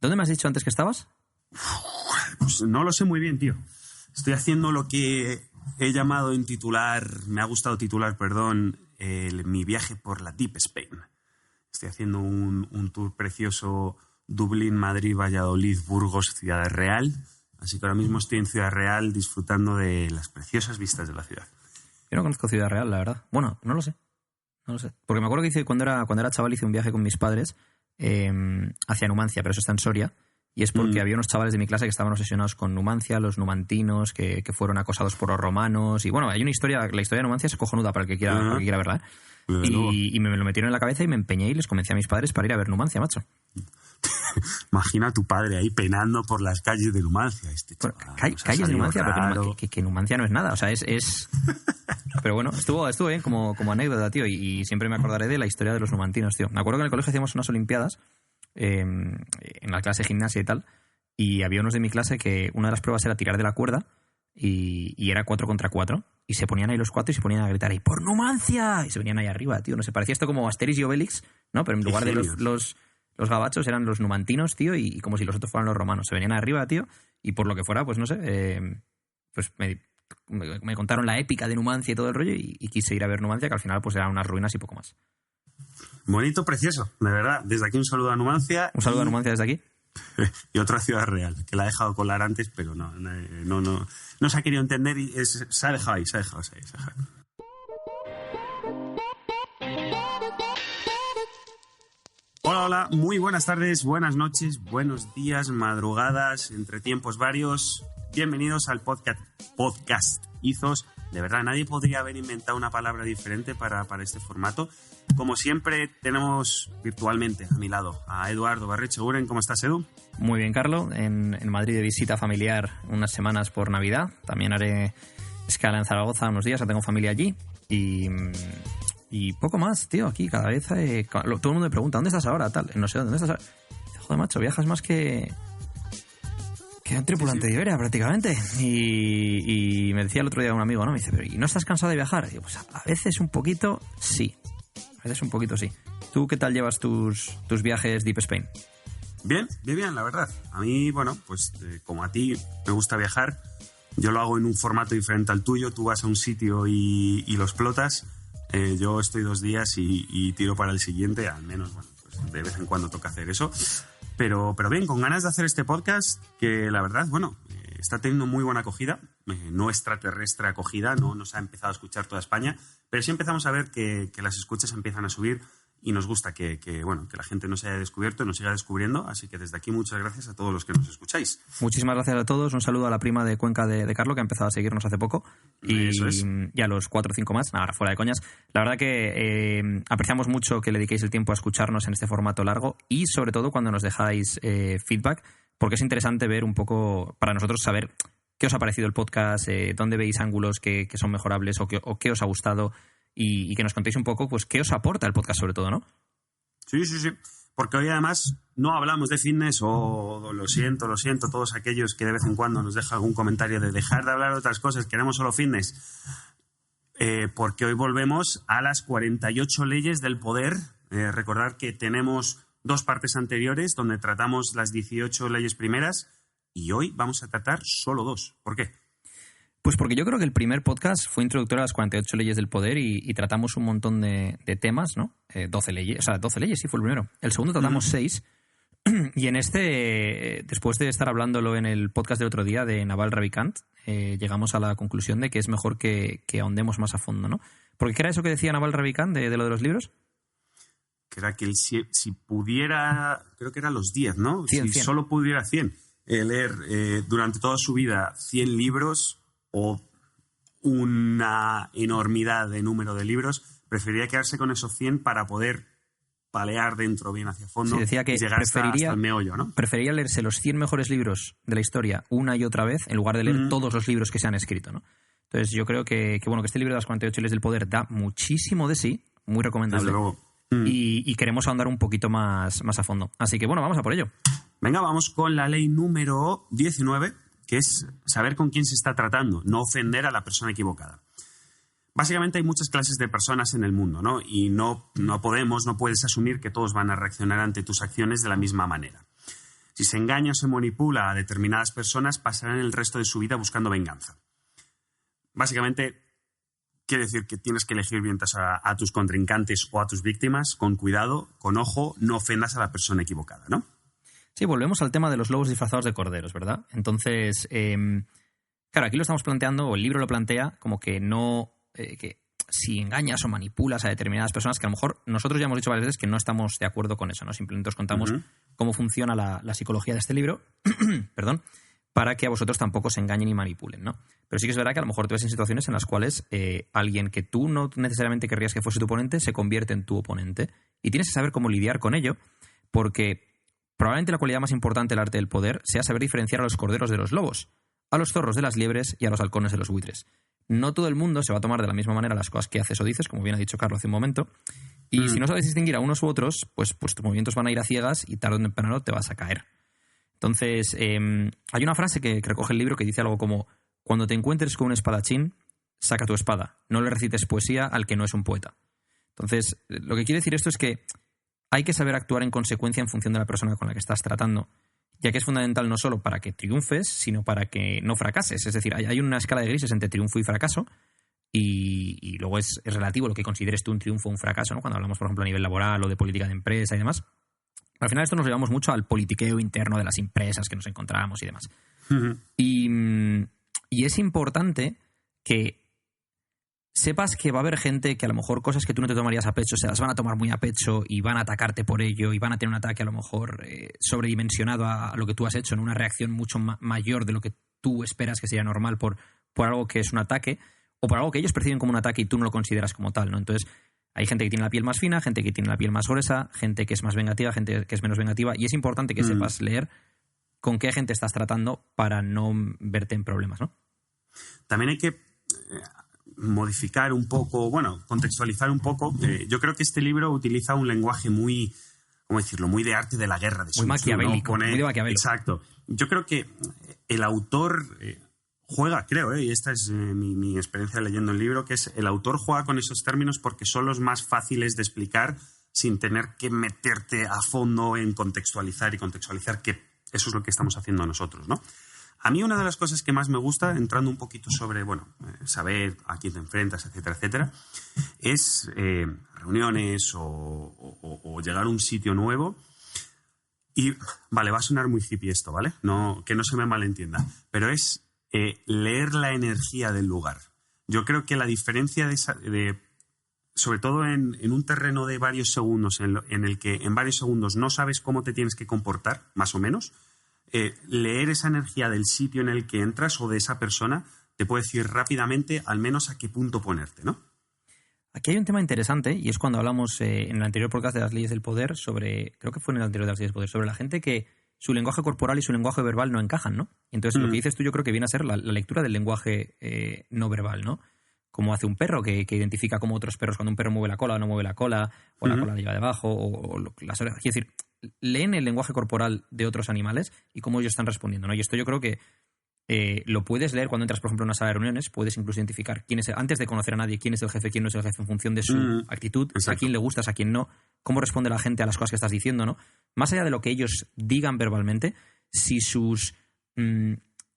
¿Dónde me has dicho antes que estabas? Pues no lo sé muy bien, tío. Estoy haciendo lo que he llamado me ha gustado titular, mi viaje por la Deep Spain. Estoy haciendo un tour precioso Dublín, Madrid, Valladolid, Burgos, Ciudad Real. Así que ahora mismo estoy en Ciudad Real disfrutando de las preciosas vistas de la ciudad. Yo no conozco Ciudad Real, la verdad. Bueno, no lo sé. Porque me acuerdo que cuando era chaval hice un viaje con mis padres hacia Numancia, pero eso está en Soria. Y es porque había unos chavales de mi clase que estaban obsesionados con Numancia, los numantinos, que fueron acosados por los romanos. Y bueno, hay una historia, la historia de Numancia es cojonuda para el que quiera verla. Y me lo metieron en la cabeza y me empeñé y les convencí a mis padres para ir a ver Numancia, macho. Imagina a tu padre ahí penando por las calles de Numancia. Calles de Numancia, pero que Numancia no es nada. O sea, es... Pero bueno, estuvo bien como anécdota, tío. Y siempre me acordaré de la historia de los numantinos, tío. Me acuerdo que en el colegio hacíamos unas olimpiadas en la clase de gimnasia y tal. Y había unos de mi clase que una de las pruebas era tirar de la cuerda y era 4 contra 4. Y se ponían ahí los 4 y se ponían a gritar ahí ¡por Numancia! Y se venían ahí arriba, tío. No sé, parecía esto como Asterix y Obelix, ¿no? Pero en lugar de los gabachos eran los numantinos, tío, y como si los otros fueran los romanos. Se venían arriba, tío, y por lo que fuera, pues no sé, pues me contaron la épica de Numancia y todo el rollo y quise ir a ver Numancia, que al final pues eran unas ruinas y poco más. Bonito, precioso, de verdad. Desde aquí un saludo a Numancia. Un saludo a Numancia desde aquí. Y otra Ciudad Real, que la ha dejado colar antes, pero no se ha querido entender y se ha dejado ahí. Hola, muy buenas tardes, buenas noches, buenos días, madrugadas, entre tiempos varios. Bienvenidos al podcast Ethos. De verdad, nadie podría haber inventado una palabra diferente para este formato. Como siempre, tenemos virtualmente a mi lado a Eduardo Barrecheguren. ¿Cómo estás, Edu? Muy bien, Carlos. En Madrid de visita familiar unas semanas por Navidad. También haré escala en Zaragoza unos días, ya tengo familia allí. Y poco más, tío, aquí cada vez todo el mundo me pregunta, ¿dónde estás ahora? Tal, no sé dónde estás ahora. Joder, macho, viajas más que un tripulante de Iberia, prácticamente. Y me decía el otro día un amigo, ¿no? Me dice, ¿pero ¿y no estás cansado de viajar? Y yo, pues a veces un poquito sí. ¿Tú qué tal llevas tus viajes Deep Spain? Bien, la verdad. A mí, bueno, pues como a ti me gusta viajar, yo lo hago en un formato diferente al tuyo. Tú vas a un sitio y lo explotas. Yo estoy 2 días y tiro para el siguiente, al menos, bueno, pues de vez en cuando toca hacer eso. Pero bien, con ganas de hacer este podcast que la verdad, bueno, está teniendo muy buena acogida, no extraterrestre acogida, no nos ha empezado a escuchar toda España, pero sí empezamos a ver que las escuchas empiezan a subir y nos gusta que la gente nos haya descubierto y nos siga descubriendo, así que desde aquí muchas gracias a todos los que nos escucháis. Muchísimas gracias a todos, un saludo a la prima de Cuenca de Carlo, que ha empezado a seguirnos hace poco, y a los 4 o 5 más, ahora fuera de coñas. La verdad que apreciamos mucho que le dediquéis el tiempo a escucharnos en este formato largo y sobre todo cuando nos dejáis feedback, porque es interesante ver un poco, para nosotros saber qué os ha parecido el podcast, dónde veis ángulos que son mejorables o qué os ha gustado. Y que nos contéis un poco, pues, qué os aporta el podcast sobre todo, ¿no? Sí. Porque hoy además no hablamos de fitness o lo siento, todos aquellos que de vez en cuando nos dejan algún comentario de dejar de hablar de otras cosas, queremos solo fitness. Porque hoy volvemos a las 48 leyes del poder. Recordar que tenemos 2 partes anteriores donde tratamos las 18 leyes primeras y hoy vamos a tratar solo 2. ¿Por qué? Pues porque yo creo que el primer podcast fue introductorio a las 48 leyes del poder y tratamos un montón de temas, ¿no? 12 leyes, sí fue el primero. El segundo tratamos 6 y en después de estar hablándolo en el podcast del otro día de Naval Ravikant, llegamos a la conclusión de que es mejor que ahondemos más a fondo, ¿no? Porque ¿qué era eso que decía Naval Ravikant de lo de los libros? Que era que si pudiera, creo que eran los 10, ¿no? 100. Solo pudiera 100, leer durante toda su vida 100 libros... o una enormidad de número de libros, preferiría quedarse con esos 100 para poder palear dentro bien hacia fondo, sí, decía que y llegar hasta el meollo, ¿no? Preferiría leerse los 100 mejores libros de la historia una y otra vez en lugar de leer todos los libros que se han escrito, ¿no? Entonces yo creo que este libro de las 48 leyes del poder da muchísimo de sí, muy recomendable. Desde luego. Y queremos ahondar un poquito más a fondo. Así que bueno, vamos a por ello. Venga, vamos con la ley número 19, que es saber con quién se está tratando, no ofender a la persona equivocada. Básicamente hay muchas clases de personas en el mundo, ¿no? Y no puedes asumir que todos van a reaccionar ante tus acciones de la misma manera. Si se engaña o se manipula a determinadas personas, pasarán el resto de su vida buscando venganza. Básicamente, quiere decir que tienes que elegir bien a tus contrincantes o a tus víctimas, con cuidado, con ojo, no ofendas a la persona equivocada, ¿no? Sí, volvemos al tema de los lobos disfrazados de corderos, ¿verdad? Entonces, claro, aquí lo estamos planteando, o el libro lo plantea, como que no... que si engañas o manipulas a determinadas personas, que a lo mejor nosotros ya hemos dicho varias veces que no estamos de acuerdo con eso, ¿no? Simplemente os contamos cómo funciona la psicología de este libro, perdón, para que a vosotros tampoco se engañen y manipulen, ¿no? Pero sí que es verdad que a lo mejor te ves en situaciones en las cuales alguien que tú no necesariamente querrías que fuese tu oponente se convierte en tu oponente y tienes que saber cómo lidiar con ello, porque probablemente la cualidad más importante del arte del poder sea saber diferenciar a los corderos de los lobos, a los zorros de las liebres y a los halcones de los buitres. No todo el mundo se va a tomar de la misma manera las cosas que haces o dices, como bien ha dicho Carlos hace un momento, y si no sabes distinguir a unos u otros, pues tus movimientos van a ir a ciegas y tarde o temprano te vas a caer. Entonces, hay una frase que recoge el libro que dice algo como: cuando te encuentres con un espadachín, saca tu espada, no le recites poesía al que no es un poeta. Entonces, lo que quiere decir esto es que hay que saber actuar en consecuencia en función de la persona con la que estás tratando, ya que es fundamental no solo para que triunfes, sino para que no fracases. Es decir, hay una escala de grises entre triunfo y fracaso, y luego es relativo lo que consideres tú un triunfo o un fracaso, ¿no? Cuando hablamos, por ejemplo, a nivel laboral o de política de empresa y demás. Al final esto nos llevamos mucho al politiqueo interno de las empresas que nos encontramos y demás. Y es importante que sepas que va a haber gente que a lo mejor cosas que tú no te tomarías a pecho se las van a tomar muy a pecho y van a atacarte por ello y van a tener un ataque a lo mejor sobredimensionado a lo que tú has hecho, en una reacción mucho mayor de lo que tú esperas que sería normal por algo que es un ataque o por algo que ellos perciben como un ataque y tú no lo consideras como tal, ¿no? Entonces hay gente que tiene la piel más fina, gente que tiene la piel más gruesa, gente que es más vengativa, gente que es menos vengativa, y es importante que sepas leer con qué gente estás tratando para no verte en problemas, ¿no? También hay que modificar un poco, contextualizar un poco. Yo creo que este libro utiliza un lenguaje muy, ¿cómo decirlo?, muy de arte de la guerra. De muy maquiavélico, ¿no? Muy de Maquiavelo. Exacto. Yo creo que el autor juega, creo, y esta es mi experiencia leyendo el libro, que es el autor juega con esos términos porque son los más fáciles de explicar sin tener que meterte a fondo en contextualizar, que eso es lo que estamos haciendo nosotros, ¿no? A mí una de las cosas que más me gusta, entrando un poquito sobre, saber a quién te enfrentas, etcétera, etcétera, es reuniones o llegar a un sitio nuevo. Y, vale, va a sonar muy hippie esto, ¿vale? No, que no se me malentienda. Pero es leer la energía del lugar. Yo creo que la diferencia sobre todo en un terreno de varios segundos, en el que en varios segundos no sabes cómo te tienes que comportar, más o menos, leer esa energía del sitio en el que entras o de esa persona te puede decir rápidamente al menos a qué punto ponerte, ¿no? Aquí hay un tema interesante, y es cuando hablamos en el anterior podcast de las leyes del poder creo que fue en el anterior de las leyes del poder, sobre la gente que su lenguaje corporal y su lenguaje verbal no encajan, ¿no? Entonces lo que dices tú yo creo que viene a ser la lectura del lenguaje no verbal, ¿no? Como hace un perro que identifica como otros perros cuando un perro mueve la cola o no mueve la cola, o la cola la lleva debajo, o las orejas. Es decir, leen el lenguaje corporal de otros animales y cómo ellos están respondiendo, ¿no? Y esto yo creo que lo puedes leer cuando entras, por ejemplo, en una sala de reuniones. Puedes incluso identificar antes de conocer a nadie, quién es el jefe, quién no es el jefe, en función de su actitud, exacto, a quién le gustas, a quién no, cómo responde la gente a las cosas que estás diciendo, ¿no? Más allá de lo que ellos digan verbalmente, si sus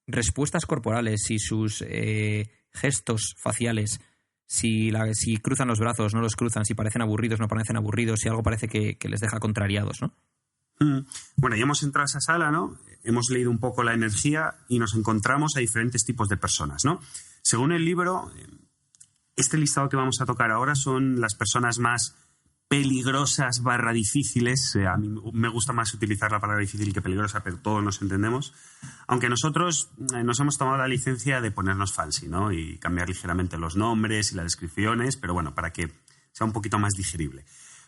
respuestas corporales, si sus gestos faciales, si cruzan los brazos, no los cruzan, si parecen aburridos, no parecen aburridos, si algo parece que les deja contrariados, ¿no? Bueno, ya hemos entrado a esa sala, ¿no? Hemos leído un poco la energía y nos encontramos a diferentes tipos de personas, ¿no? Según el libro, este listado que vamos a tocar ahora son las personas más peligrosas / difíciles. A mí me gusta más utilizar la palabra difícil que peligrosa, pero todos nos entendemos. Aunque nosotros nos hemos tomado la licencia de ponernos fancy, ¿no? Y cambiar ligeramente los nombres y las descripciones, pero bueno, para que sea un poquito más digerible.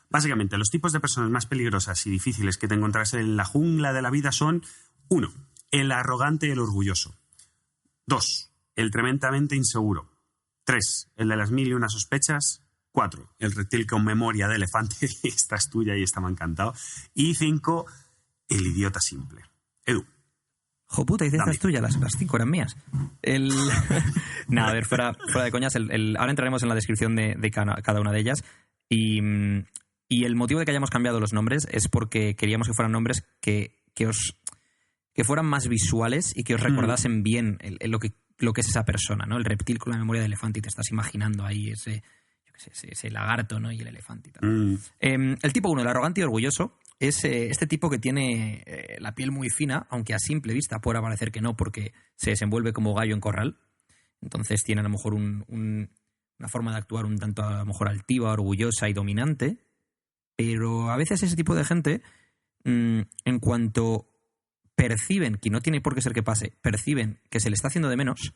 Básicamente, los tipos de personas más peligrosas y difíciles que te encontrarás en la jungla de la vida son: 1. El arrogante y el orgulloso. 2. El tremendamente inseguro. 3. El de las 1001 sospechas. 4. El reptil con memoria de elefante. Esta es tuya y esta me ha encantado. Y 5. El idiota simple. Edu. Joputa, dice esta es tuya, las 5 eran mías. Nada, a ver, fuera de coñas, ahora entraremos en la descripción de cada una de ellas. Y el motivo de que hayamos cambiado los nombres es porque queríamos que fueran nombres que os que fueran más visuales y que os recordasen bien lo que es esa persona, ¿no? El reptil con la memoria de elefante y te estás imaginando ahí ese lagarto, ¿no? Y el elefante y tal. El tipo 1, el arrogante y orgulloso, es este tipo que tiene la piel muy fina, aunque a simple vista pueda parecer que no, porque se desenvuelve como gallo en corral. Entonces tiene a lo mejor una forma de actuar un tanto a lo mejor altiva, orgullosa y dominante. Pero a veces ese tipo de gente, en cuanto perciben, que no tiene por qué ser que pase, perciben que se le está haciendo de menos,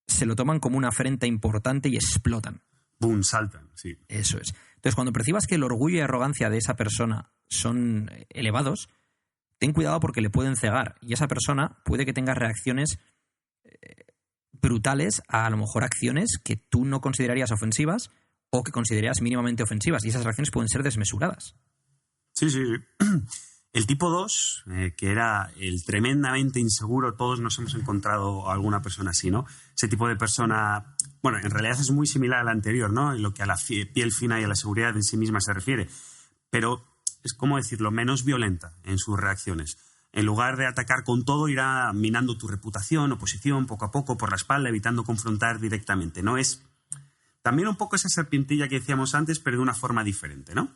se lo toman como una afrenta importante y explotan. ¡Bum! Saltan, sí. Eso es. Entonces, cuando percibas que el orgullo y arrogancia de esa persona son elevados, ten cuidado porque le pueden cegar. Y esa persona puede que tenga reacciones brutales a lo mejor acciones que tú no considerarías ofensivas o que considerarías mínimamente ofensivas. Y esas reacciones pueden ser desmesuradas. Sí. El tipo 2, que era el tremendamente inseguro, todos nos hemos encontrado a alguna persona así, ¿no? Ese tipo de persona, bueno, en realidad es muy similar al anterior, ¿no? En lo que a la piel fina y a la seguridad en sí misma se refiere. Pero es, como decirlo, menos violenta en sus reacciones. En lugar de atacar con todo, irá minando tu reputación o posición poco a poco por la espalda, evitando confrontar directamente, ¿no? Es también un poco esa serpientilla que decíamos antes, pero de una forma diferente, ¿no?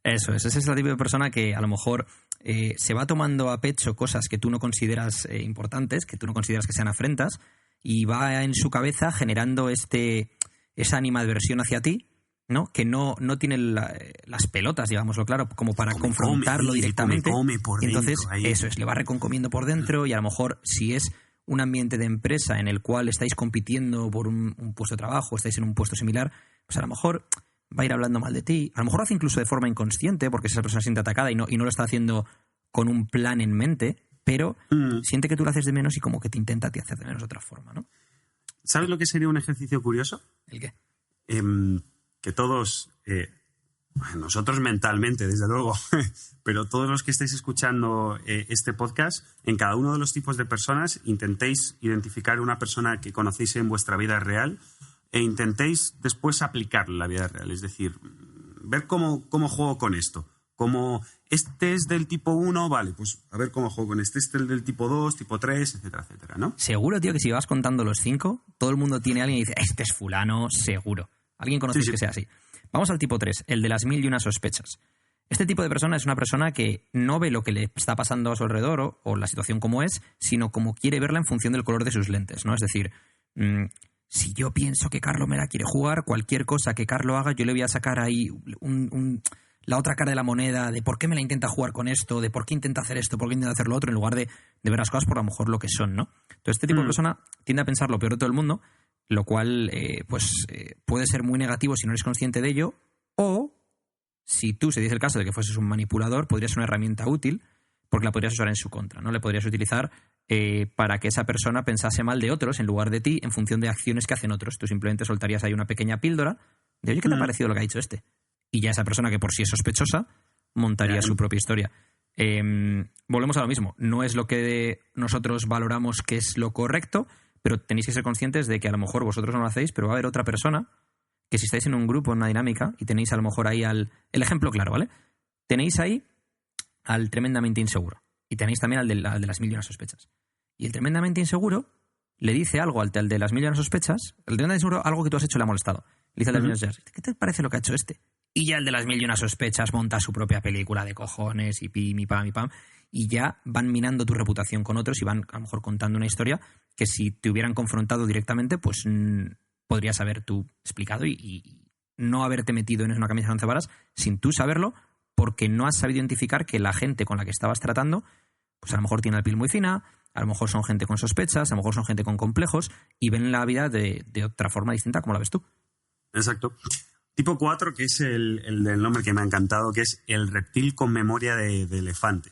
Eso es. Ese es el tipo de persona que a lo mejor se va tomando a pecho cosas que tú no consideras importantes, que tú no consideras que sean afrentas, y va en su cabeza generando esa animadversión hacia ti, ¿no? Que no tiene las pelotas, digámoslo claro, como para confrontarlo directamente. Come por dentro, entonces, ahí. eso es, le va reconcomiendo por dentro y a lo mejor si es un ambiente de empresa en el cual estáis compitiendo por un puesto de trabajo, estáis en un puesto similar, pues a lo mejor va a ir hablando mal de ti. A lo mejor lo hace incluso de forma inconsciente porque esa persona se siente atacada y no lo está haciendo con un plan en mente, pero siente que tú lo haces de menos y como que te intenta a ti hacer de menos de otra forma, ¿no? ¿Sabes lo que sería un ejercicio curioso? ¿El qué? Que todos, nosotros mentalmente, desde luego, pero todos los que estéis escuchando este podcast, en cada uno de los tipos de personas intentéis identificar una persona que conocéis en vuestra vida real e intentéis después aplicarlo en la vida real. Es decir, ver cómo juego con esto. Como este es del tipo 1, vale, pues a ver cómo juego con este. Este es del tipo 2, tipo 3, etcétera, etcétera, ¿no? Seguro, tío, que si vas contando los 5, todo el mundo tiene a alguien y dice, este es fulano, seguro. Alguien conocéis que sea así. Vamos al tipo 3, el de las 1001 sospechas. Este tipo de persona es una persona que no ve lo que le está pasando a su alrededor o la situación como es, sino como quiere verla en función del color de sus lentes, ¿no? Es decir, si yo pienso que Carlo me la quiere jugar, cualquier cosa que Carlo haga, yo le voy a sacar ahí la otra cara de la moneda de por qué me la intenta jugar con esto, de por qué intenta hacer esto, por qué intenta hacer lo otro, en lugar de ver las cosas por lo mejor lo que son, ¿no? Entonces, este tipo de persona tiende a pensar lo peor de todo el mundo, lo cual puede ser muy negativo si no eres consciente de ello, o si tú se dice el caso de que fueses un manipulador, podría ser una herramienta útil porque la podrías usar en su contra, ¿no? Le podrías utilizar para que esa persona pensase mal de otros en lugar de ti en función de acciones que hacen otros. Tú simplemente soltarías ahí una pequeña píldora de, oye, ¿qué te ha parecido lo que ha dicho este? Y ya esa persona que por sí es sospechosa montaría su propia historia. Volvemos a lo mismo. No es lo que nosotros valoramos que es lo correcto, pero tenéis que ser conscientes de que a lo mejor vosotros no lo hacéis, pero va a haber otra persona que si estáis en un grupo, en una dinámica, y tenéis a lo mejor ahí el ejemplo claro, ¿vale? Tenéis ahí al tremendamente inseguro. Y tenéis también al de las 1001 sospechas. Y el tremendamente inseguro le dice algo al de las 1001 sospechas, el tremendamente inseguro, algo que tú has hecho le ha molestado. Le dice al de las 1001 sospechas, ¿qué te parece lo que ha hecho este? Y ya el de las 1001 sospechas monta su propia película de cojones y pim, y pam, y pam. Y ya van minando tu reputación con otros y van a lo mejor contando una historia que si te hubieran confrontado directamente, pues podrías haber tú explicado y no haberte metido en una camisa de 11 varas sin tú saberlo, porque no has sabido identificar que la gente con la que estabas tratando, pues a lo mejor tiene la piel muy fina, a lo mejor son gente con sospechas, a lo mejor son gente con complejos y ven la vida de otra forma distinta como la ves tú. Exacto. Tipo 4, que es el del nombre que me ha encantado, que es el reptil con memoria de elefante.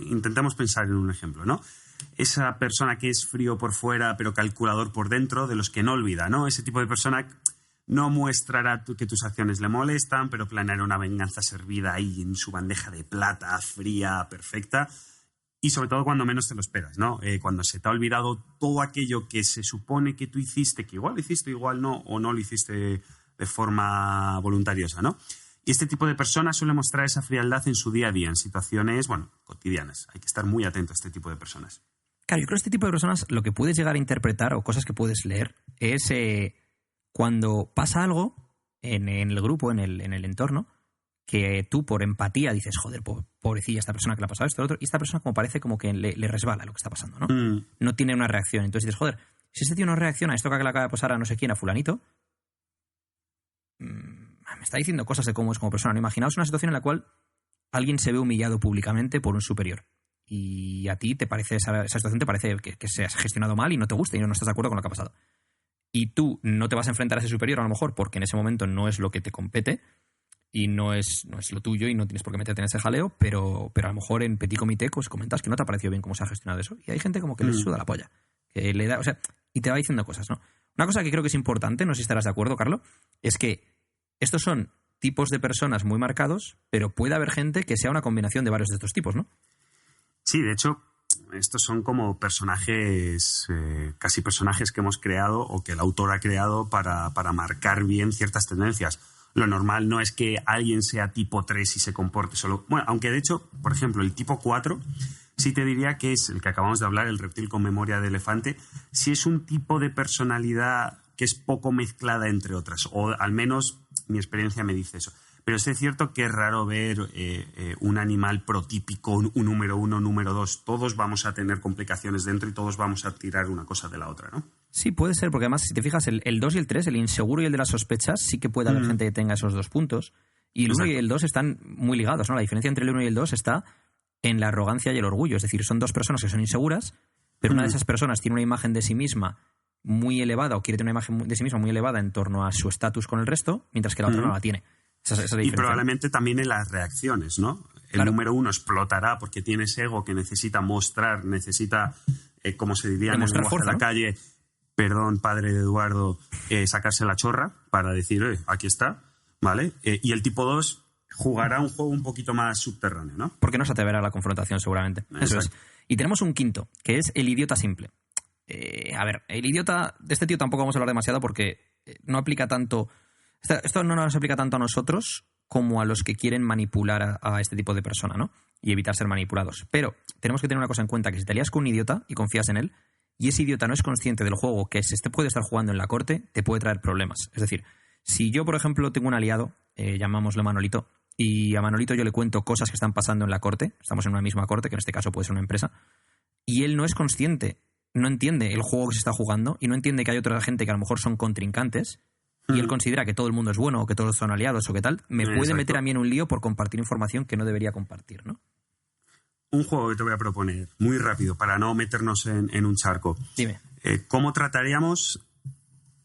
Intentemos pensar en un ejemplo, ¿no? Esa persona que es frío por fuera pero calculador por dentro, de los que no olvida, ¿no? Ese tipo de persona no muestrará que tus acciones le molestan, pero planeará una venganza servida ahí en su bandeja de plata, fría, perfecta, y sobre todo cuando menos te lo esperas, ¿no? Cuando se te ha olvidado todo aquello que se supone que tú hiciste, que igual lo hiciste, igual no, o no lo hiciste de forma voluntariosa, ¿no? Y este tipo de personas suele mostrar esa frialdad en su día a día, en situaciones, bueno, cotidianas. Hay que estar muy atento a este tipo de personas. Claro, yo creo que este tipo de personas lo que puedes llegar a interpretar o cosas que puedes leer es cuando pasa algo en el grupo, en el entorno, que tú por empatía dices, joder, pobrecilla esta persona que le ha pasado esto, lo otro, y esta persona como parece como que le resbala lo que está pasando, ¿no? No tiene una reacción. Entonces dices, joder, si este tío no reacciona a esto que le acaba de pasar a no sé quién, a fulanito, me está diciendo cosas de cómo es como persona, ¿no? Imaginaos una situación en la cual alguien se ve humillado públicamente por un superior. Y a ti te parece esa situación te parece que se ha gestionado mal y no te gusta y no estás de acuerdo con lo que ha pasado. Y tú no te vas a enfrentar a ese superior a lo mejor porque en ese momento no es lo que te compete y no es lo tuyo y no tienes por qué meterte en ese jaleo, pero a lo mejor en petit comité pues comentas que no te ha parecido bien cómo se ha gestionado eso. Y hay gente como que le suda la polla. Que le da, o sea, y te va diciendo cosas, ¿no? Una cosa que creo que es importante, no sé si estarás de acuerdo, Carlos, es que estos son tipos de personas muy marcados, pero puede haber gente que sea una combinación de varios de estos tipos, ¿no? Sí, de hecho, estos son como personajes, casi personajes que hemos creado o que el autor ha creado para marcar bien ciertas tendencias. Lo normal no es que alguien sea tipo 3 y se comporte solo... Bueno, aunque de hecho, por ejemplo, el tipo 4 sí te diría que es el que acabamos de hablar, el reptil con memoria de elefante, sí es un tipo de personalidad que es poco mezclada entre otras, o al menos mi experiencia me dice eso. Pero sí es cierto que es raro ver un animal protípico, un número 1, número 2. Todos vamos a tener complicaciones dentro y todos vamos a tirar una cosa de la otra, ¿no? Sí, puede ser, porque además, si te fijas, el 2 y el 3, el inseguro y el de las sospechas, sí que puede haber gente que tenga esos dos puntos. Y el 1 y el 2 están muy ligados, ¿no? La diferencia entre el 1 y el 2 está en la arrogancia y el orgullo. Es decir, son dos personas que son inseguras, pero una de esas personas tiene una imagen de sí misma muy elevada o quiere tener una imagen de sí misma muy elevada en torno a su estatus con el resto, mientras que la otra no la tiene. Esa y probablemente también en las reacciones, ¿no? El número 1 explotará porque tiene ese ego que necesita mostrar, necesita, como se diría en el lenguaje de la calle, perdón, padre de Eduardo, sacarse la chorra para decir, aquí está, ¿vale? Y el tipo 2 jugará un juego un poquito más subterráneo, ¿no? Porque no se atreverá a la confrontación, seguramente. Exacto. Eso es. Y tenemos un quinto, que es el idiota simple. A ver, el idiota, de este tío tampoco vamos a hablar demasiado porque no aplica tanto... Esto no nos aplica tanto a nosotros como a los que quieren manipular a este tipo de persona, ¿no? Y evitar ser manipulados. Pero tenemos que tener una cosa en cuenta, que si te lías con un idiota y confías en él, y ese idiota no es consciente del juego que se puede estar jugando en la corte, te puede traer problemas. Es decir, si yo, por ejemplo, tengo un aliado, llamámoslo Manolito, y a Manolito yo le cuento cosas que están pasando en la corte, estamos en una misma corte, que en este caso puede ser una empresa, y él no es consciente, no entiende el juego que se está jugando, y no entiende que hay otra gente que a lo mejor son contrincantes, y él considera que todo el mundo es bueno o que todos son aliados o que tal, me puede meter a mí en un lío por compartir información que no debería compartir, ¿no? Un juego que te voy a proponer, muy rápido, para no meternos en un charco. Dime. ¿Cómo trataríamos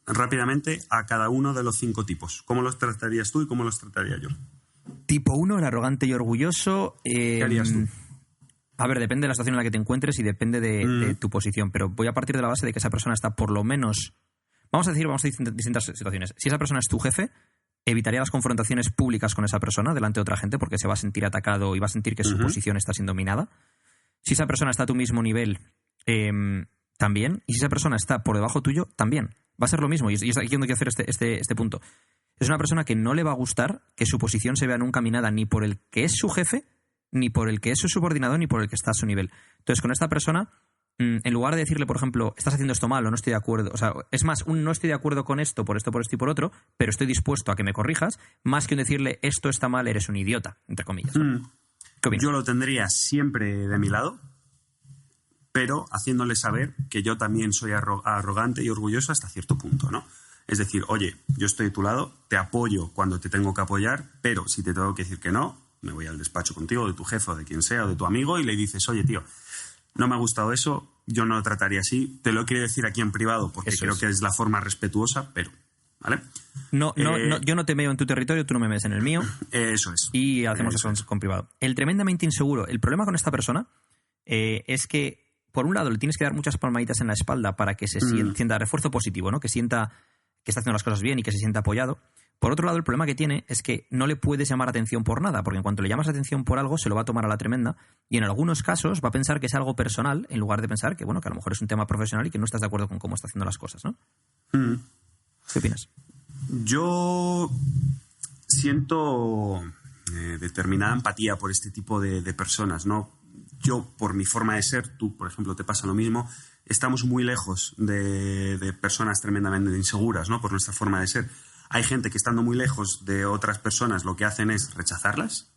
rápidamente a cada uno de los 5 tipos? ¿Cómo los tratarías tú y cómo los trataría yo? Tipo 1, el arrogante y orgulloso. ¿Qué harías tú? A ver, depende de la situación en la que te encuentres y depende de tu posición, pero voy a partir de la base de que esa persona está por lo menos... Vamos a decir distintas situaciones. Si esa persona es tu jefe, evitaría las confrontaciones públicas con esa persona delante de otra gente porque se va a sentir atacado y va a sentir que su posición está siendo minada. Si esa persona está a tu mismo nivel, también. Y si esa persona está por debajo tuyo, también. Va a ser lo mismo. Y es aquí donde quiero hacer este punto. Es una persona que no le va a gustar que su posición se vea nunca minada ni por el que es su jefe, ni por el que es su subordinado, ni por el que está a su nivel. Entonces, con esta persona... en lugar de decirle, por ejemplo, estás haciendo esto mal o no estoy de acuerdo, o sea, es más, no estoy de acuerdo con esto, por esto y por otro, pero estoy dispuesto a que me corrijas, más que un decirle esto está mal, eres un idiota, entre comillas. ¿Qué opinas? Yo lo tendría siempre de mi lado, pero haciéndole saber que yo también soy arrogante y orgulloso hasta cierto punto, ¿no? Es decir, oye, yo estoy de tu lado, te apoyo cuando te tengo que apoyar, pero si te tengo que decir que no, me voy al despacho contigo, de tu jefe o de quien sea, o de tu amigo, y le dices, oye, tío, no me ha gustado eso, yo no lo trataría así. Te lo quiero decir aquí en privado porque creo que es la forma respetuosa, pero... ¿Vale? No, yo no te meo en tu territorio, tú no me metes en el mío. Eso es. Y hacemos eso con privado. El tremendamente inseguro. El problema con esta persona es que, por un lado, le tienes que dar muchas palmaditas en la espalda para que se sienta refuerzo positivo, ¿no? Que sienta que está haciendo las cosas bien y que se sienta apoyado. Por otro lado, el problema que tiene es que no le puedes llamar atención por nada, porque en cuanto le llamas atención por algo, se lo va a tomar a la tremenda y en algunos casos va a pensar que es algo personal en lugar de pensar que, bueno, que a lo mejor es un tema profesional y que no estás de acuerdo con cómo está haciendo las cosas, ¿no? ¿Qué opinas? Yo siento determinada empatía por este tipo de personas, ¿no? Yo, por mi forma de ser, tú, por ejemplo, te pasa lo mismo, estamos muy lejos de personas tremendamente inseguras, ¿no? Por nuestra forma de ser. Hay gente que, estando muy lejos de otras personas, lo que hacen es rechazarlas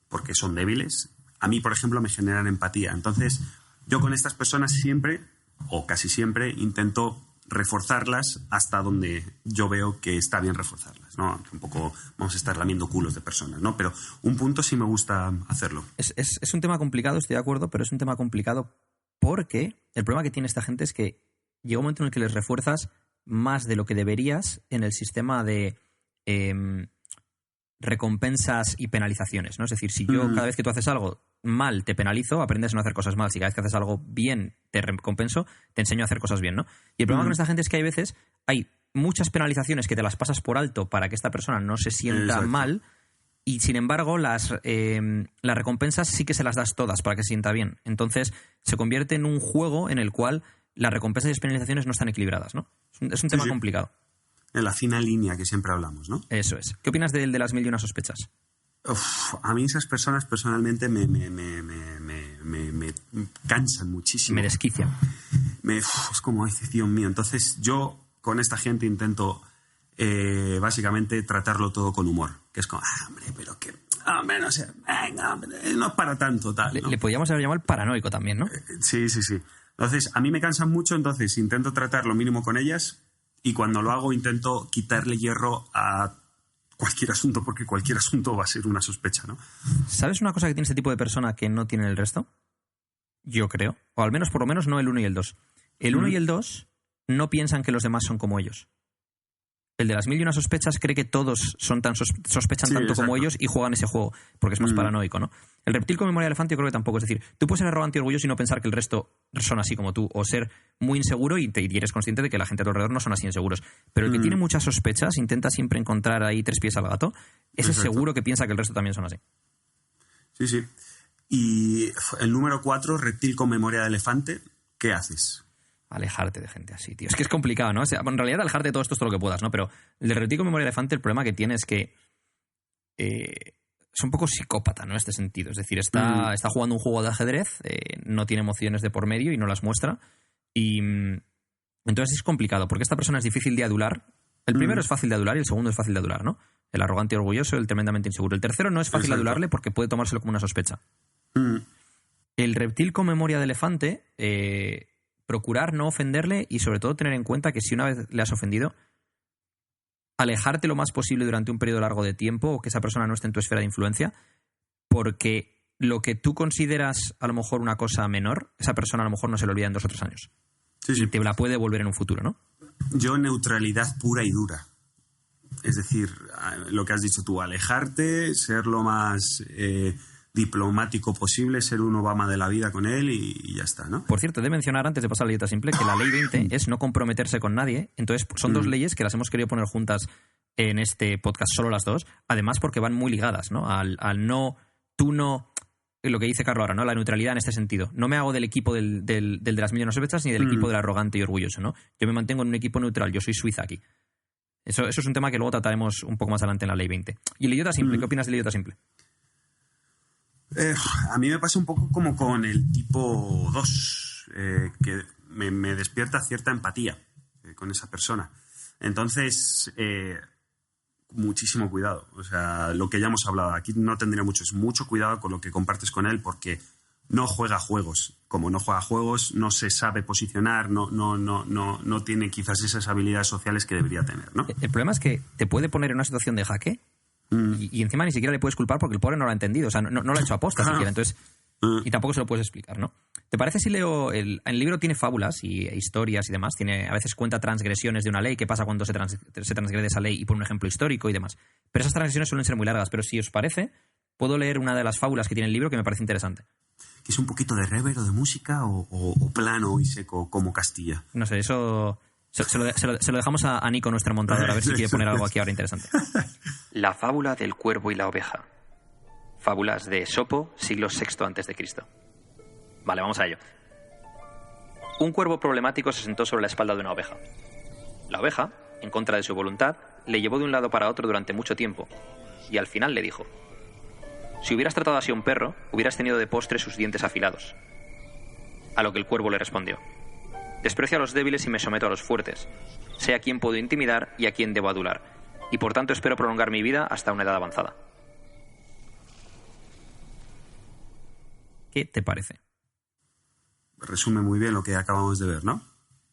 porque son débiles. A mí, por ejemplo, me generan empatía. Entonces, yo con estas personas siempre, o casi siempre, intento reforzarlas hasta donde yo veo que está bien reforzarlas, ¿no? Tampoco vamos a estar lamiendo culos de personas, ¿no? Pero un punto sí me gusta hacerlo. Es un tema complicado, estoy de acuerdo, pero es un tema complicado porque el problema que tiene esta gente es que llega un momento en el que les refuerzas más de lo que deberías en el sistema de recompensas y penalizaciones, ¿no? Es decir, si yo cada vez que tú haces algo mal te penalizo, aprendes a no hacer cosas mal. Si cada vez que haces algo bien te recompenso, te enseño a hacer cosas bien, ¿no? Y el problema con esta gente es que hay muchas penalizaciones que te las pasas por alto para que esta persona no se sienta mal, y sin embargo las recompensas sí que se las das todas para que se sienta bien. Entonces se convierte en un juego en el cual las recompensas y las penalizaciones no están equilibradas, ¿no? Es un tema complicado. En la fina línea que siempre hablamos, ¿no? Eso es. ¿Qué opinas de las 1001 sospechas? A mí esas personas personalmente me cansan muchísimo. Me desquician. Es como, Dios mío. Entonces yo con esta gente intento básicamente tratarlo todo con humor. Que es como, hombre, pero que... Hombre, no sé, venga, hombre, no es para tanto, tal, ¿no? Le podríamos haber llamado el paranoico también, ¿no? Sí. Entonces, a mí me cansan mucho, entonces intento tratar lo mínimo con ellas, y cuando lo hago intento quitarle hierro a cualquier asunto, porque cualquier asunto va a ser una sospecha, ¿no? ¿Sabes una cosa que tiene este tipo de persona que no tiene el resto? Yo creo. O al menos, por lo menos, no el 1 y el 2. El 1 y el 2 no piensan que los demás son como ellos. El de las 1001 sospechas cree que todos son sospechan tanto como ellos y juegan ese juego, porque es más paranoico, ¿no? El reptil con memoria de elefante yo creo que tampoco. Es decir, tú puedes ser arrogante y orgulloso y no pensar que el resto son así como tú, o ser muy inseguro y eres consciente de que la gente a tu alrededor no son así inseguros. Pero el que tiene muchas sospechas intenta siempre encontrar ahí 3 pies al gato. Ese seguro que piensa que el resto también son así. Sí. Y el número 4, reptil con memoria de elefante, ¿qué haces? Alejarte de gente así, tío. Es que es complicado, ¿no? O sea, en realidad alejarte de todo esto es todo lo que puedas, ¿no? Pero el de reptil con memoria de elefante, el problema que tiene es que es un poco psicópata, ¿no? En este sentido. Es decir, está jugando un juego de ajedrez, no tiene emociones de por medio y no las muestra. Y entonces es complicado, porque esta persona es difícil de adular. El primero es fácil de adular y el segundo es fácil de adular, ¿no? El arrogante y orgulloso, el tremendamente inseguro. El tercero no es fácil de adularle porque puede tomárselo como una sospecha. El reptil con memoria de elefante... procurar no ofenderle y sobre todo tener en cuenta que si una vez le has ofendido, alejarte lo más posible durante un periodo largo de tiempo o que esa persona no esté en tu esfera de influencia, porque lo que tú consideras a lo mejor una cosa menor, esa persona a lo mejor no se lo olvida en 2 o 3 años. Y te la puede devolver en un futuro, ¿no? Yo neutralidad pura y dura. Es decir, lo que has dicho tú, alejarte, ser lo más... diplomático posible, ser un Obama de la vida con él y ya está, ¿no? Por cierto, he de mencionar antes de pasar a la dieta simple que la ley 20 es no comprometerse con nadie. Entonces son 2 leyes que las hemos querido poner juntas en este podcast, solo las 2, además porque van muy ligadas, ¿no? Al no, tú no, lo que dice Carlos ahora, ¿no? La neutralidad en este sentido. No me hago del equipo del de las 1001 sospechas ni del equipo del arrogante y orgulloso, ¿no? Yo me mantengo en un equipo neutral, yo soy Suiza aquí. Eso es un tema que luego trataremos un poco más adelante en la ley 20. ¿Y el idiota simple? ¿Qué opinas del idiota simple? A mí me pasa un poco como con el tipo 2, que me despierta cierta empatía con esa persona. Entonces, muchísimo cuidado. O sea, lo que ya hemos hablado, aquí no tendría mucho. Es mucho cuidado con lo que compartes con él porque no juega juegos. Como no juega juegos, no se sabe posicionar, no tiene quizás esas habilidades sociales que debería tener, ¿no? El problema es que te puede poner en una situación de jaque. Y encima ni siquiera le puedes culpar porque el pobre no lo ha entendido. O sea, no lo ha hecho aposta siquiera. Entonces, y tampoco se lo puedes explicar, ¿no? ¿Te parece si leo... El libro tiene fábulas y historias y demás. A veces cuenta transgresiones de una ley, qué pasa cuando se transgrede esa ley y pone un ejemplo histórico y demás. Pero esas transgresiones suelen ser muy largas. Pero si os parece, puedo leer una de las fábulas que tiene el libro que me parece interesante. ¿Es un poquito de reverb o de música o plano y seco como Castilla? No sé, eso... Se lo dejamos a Nico, nuestro montador, a ver si quiere poner algo aquí ahora interesante. La fábula del cuervo y la oveja. Fábulas de Esopo, siglo VI a.C. Vale, vamos a ello. Un cuervo problemático se sentó sobre la espalda de una oveja. La oveja, en contra de su voluntad, le llevó de un lado para otro durante mucho tiempo, y al final le dijo: si hubieras tratado así a un perro, hubieras tenido de postre sus dientes afilados. A lo que el cuervo le respondió: desprecio a los débiles y me someto a los fuertes. Sé a quién puedo intimidar y a quién debo adular, y por tanto espero prolongar mi vida hasta una edad avanzada. ¿Qué te parece? Resume muy bien lo que acabamos de ver, ¿no?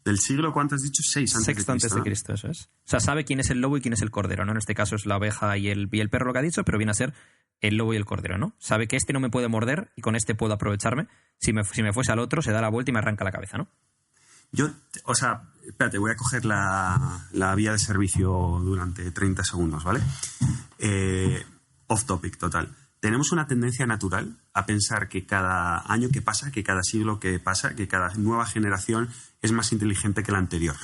Del siglo, ¿cuánto has dicho? 6 antes Sexto antes de Cristo, eso es. O sea, sabe quién es el lobo y quién es el cordero, ¿no? En este caso es la oveja y el perro lo que ha dicho, pero viene a ser el lobo y el cordero, ¿no? Sabe que este no me puede morder y con este puedo aprovecharme. Si me fuese al otro, se da la vuelta y me arranca la cabeza, ¿no? Espérate, voy a coger la vía de servicio durante 30 segundos, ¿vale? Off topic, total. Tenemos una tendencia natural a pensar que cada año que pasa, que cada siglo que pasa, que cada nueva generación es más inteligente que la anterior.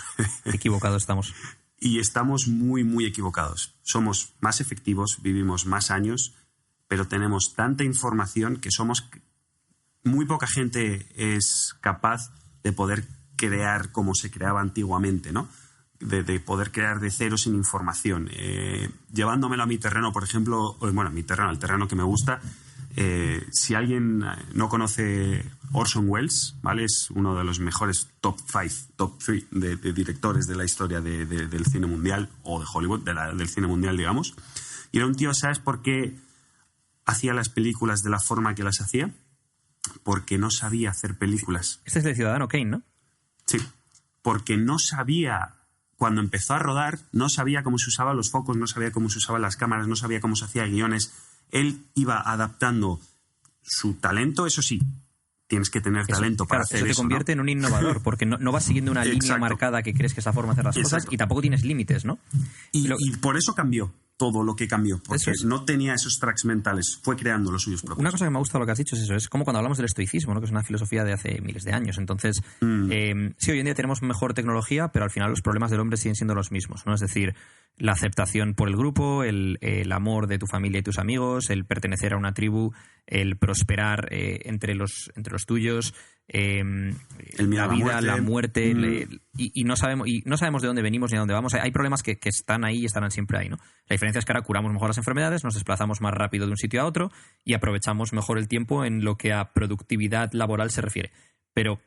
Equivocados estamos. Y estamos muy, muy equivocados. Somos más efectivos, vivimos más años, pero tenemos tanta información que muy poca gente es capaz de poder crear como se creaba antiguamente, ¿no? De poder crear de cero sin información. Llevándomelo a mi terreno, por ejemplo, al terreno que me gusta, si alguien no conoce Orson Welles, ¿vale? Es uno de los mejores top 3 de directores de la historia del cine mundial, o de Hollywood, del cine mundial, digamos. Y era un tío, ¿sabes por qué hacía las películas de la forma que las hacía? Porque no sabía hacer películas. Este es el Ciudadano Kane, ¿no? Sí, porque no sabía. Cuando empezó a rodar, no sabía cómo se usaban los focos, no sabía cómo se usaban las cámaras, no sabía cómo se hacía guiones. Él iba adaptando su talento, eso sí, tienes que tener talento para hacer eso. Eso te convierte en un innovador, porque no vas siguiendo una línea marcada que crees que es la forma de hacer las cosas y tampoco tienes límites, ¿no? Y por eso cambió todo lo que cambió, porque no tenía esos tracks mentales, fue creando los suyos propios. Una cosa que me ha gustado lo que has dicho es eso, es como cuando hablamos del estoicismo, ¿no? Que es una filosofía de hace miles de años. Entonces, sí, hoy en día tenemos mejor tecnología, pero al final los problemas del hombre siguen siendo los mismos, ¿no? Es decir, la aceptación por el grupo, el amor de tu familia y tus amigos, el pertenecer a una tribu, el prosperar entre los tuyos, la vida, la muerte, y no sabemos de dónde venimos ni a dónde vamos. Hay problemas que están ahí y estarán siempre ahí, ¿no? La diferencia es que ahora curamos mejor las enfermedades, nos desplazamos más rápido de un sitio a otro y aprovechamos mejor el tiempo en lo que a productividad laboral se refiere. Pero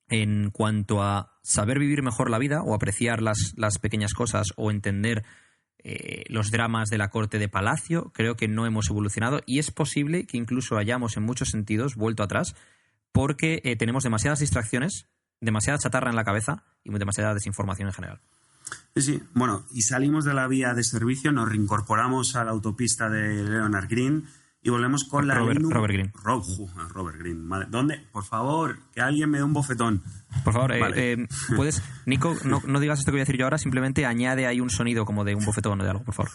en cuanto a saber vivir mejor la vida o apreciar las pequeñas cosas o entender los dramas de la corte de palacio, creo que no hemos evolucionado y es posible que incluso hayamos en muchos sentidos vuelto atrás porque tenemos demasiadas distracciones, demasiada chatarra en la cabeza y demasiada desinformación en general. Sí, bueno, y salimos de la vía de servicio, nos reincorporamos a la autopista de Leonard Green y volvemos con Robert Green. Robert Green. Vale. ¿Dónde? Por favor, que alguien me dé un bofetón. Por favor, vale. ¿puedes, Nico, no digas esto que voy a decir yo ahora, simplemente añade ahí un sonido como de un bofetón o de algo, por favor.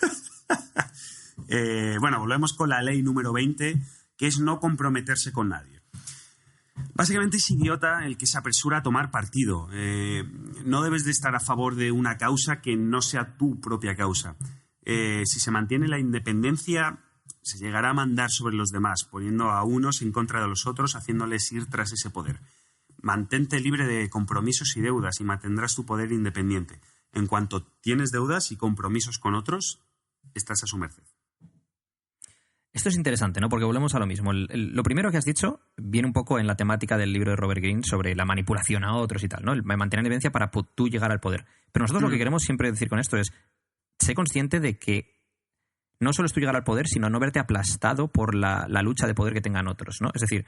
Bueno, volvemos con la ley número 20, que es no comprometerse con nadie. Básicamente es idiota el que se apresura a tomar partido. No debes de estar a favor de una causa que no sea tu propia causa. Si se mantiene la independencia, se llegará a mandar sobre los demás, poniendo a unos en contra de los otros, haciéndoles ir tras ese poder. Mantente libre de compromisos y deudas y mantendrás tu poder independiente. En cuanto tienes deudas y compromisos con otros, estás a su merced. Esto es interesante, ¿no? Porque volvemos a lo mismo. Lo primero que has dicho viene un poco en la temática del libro de Robert Greene sobre la manipulación a otros y tal, ¿no? El mantener la evidencia para tú llegar al poder. Pero nosotros lo que queremos siempre decir con esto es sé consciente de que no solo es tú llegar al poder, sino no verte aplastado por la lucha de poder que tengan otros, ¿no? Es decir,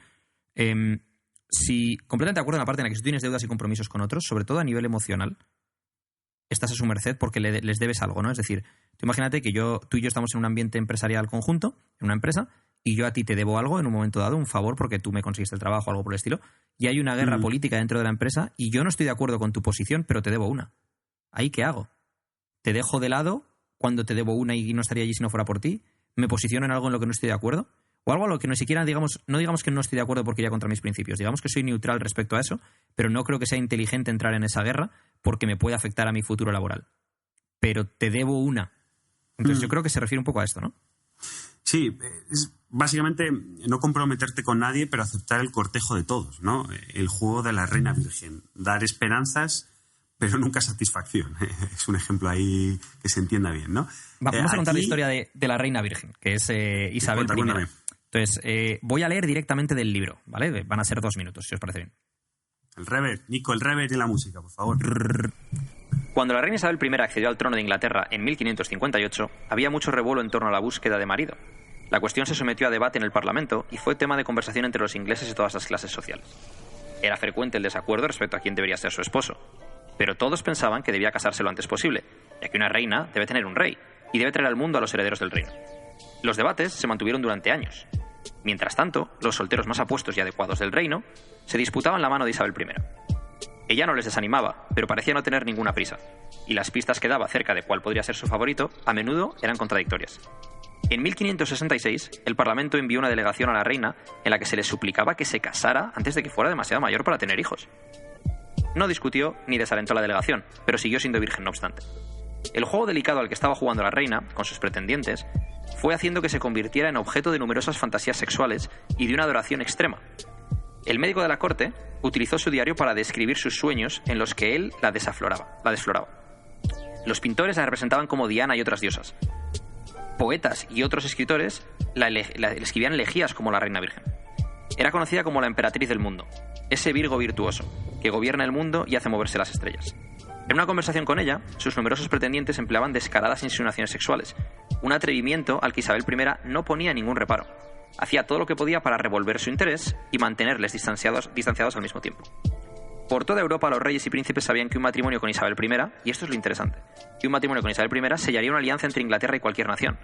si completamente de acuerdo en la parte en la que si tú tienes deudas y compromisos con otros, sobre todo a nivel emocional, estás a su merced porque les debes algo, ¿no? Es decir, tú imagínate que tú y yo estamos en un ambiente empresarial conjunto, en una empresa, y yo a ti te debo algo en un momento dado, un favor porque tú me conseguiste el trabajo o algo por el estilo, y hay una guerra política dentro de la empresa y yo no estoy de acuerdo con tu posición, pero te debo una. ¿Ahí qué hago? ¿Te dejo de lado cuando te debo una y no estaría allí si no fuera por ti? ¿Me posiciono en algo en lo que no estoy de acuerdo? O algo a lo que no siquiera no digamos que no estoy de acuerdo porque iría contra mis principios, digamos que soy neutral respecto a eso, pero no creo que sea inteligente entrar en esa guerra porque me puede afectar a mi futuro laboral. Pero te debo una. Entonces yo creo que se refiere un poco a esto, ¿no? Sí, es básicamente no comprometerte con nadie, pero aceptar el cortejo de todos, ¿no? El juego de la reina virgen. Dar esperanzas pero nunca satisfacción. Es un ejemplo ahí que se entienda bien, ¿no? Vamos a contar la historia de la reina virgen, que es Isabel I. Cuéntame. Entonces, voy a leer directamente del libro, ¿vale? Van a ser 2 minutos, si os parece bien. El rever, Nico, el rever y la música, por favor. Cuando la reina Isabel I accedió al trono de Inglaterra en 1558, había mucho revuelo en torno a la búsqueda de marido. La cuestión se sometió a debate en el Parlamento y fue tema de conversación entre los ingleses y todas las clases sociales. Era frecuente el desacuerdo respecto a quién debería ser su esposo, pero todos pensaban que debía casarse lo antes posible, ya que una reina debe tener un rey y debe traer al mundo a los herederos del reino. Los debates se mantuvieron durante años. Mientras tanto, los solteros más apuestos y adecuados del reino se disputaban la mano de Isabel I. Ella no les desanimaba, pero parecía no tener ninguna prisa, y las pistas que daba acerca de cuál podría ser su favorito a menudo eran contradictorias. En 1566, el Parlamento envió una delegación a la reina en la que se le suplicaba que se casara antes de que fuera demasiado mayor para tener hijos. No discutió ni desalentó la delegación, pero siguió siendo virgen no obstante. El juego delicado al que estaba jugando la reina, con sus pretendientes, fue haciendo que se convirtiera en objeto de numerosas fantasías sexuales y de una adoración extrema. El médico de la corte utilizó su diario para describir sus sueños en los que él la desfloraba. Los pintores la representaban como Diana y otras diosas. Poetas y otros escritores la escribían elegías como la reina virgen. Era conocida como la emperatriz del mundo, ese Virgo virtuoso, que gobierna el mundo y hace moverse las estrellas. En una conversación con ella, sus numerosos pretendientes empleaban descaradas insinuaciones sexuales, un atrevimiento al que Isabel I no ponía ningún reparo. Hacía todo lo que podía para revolver su interés y mantenerles distanciados al mismo tiempo. Por toda Europa los reyes y príncipes sabían que un matrimonio con Isabel I, y esto es lo interesante, que un matrimonio con Isabel I sellaría una alianza entre Inglaterra y cualquier nación.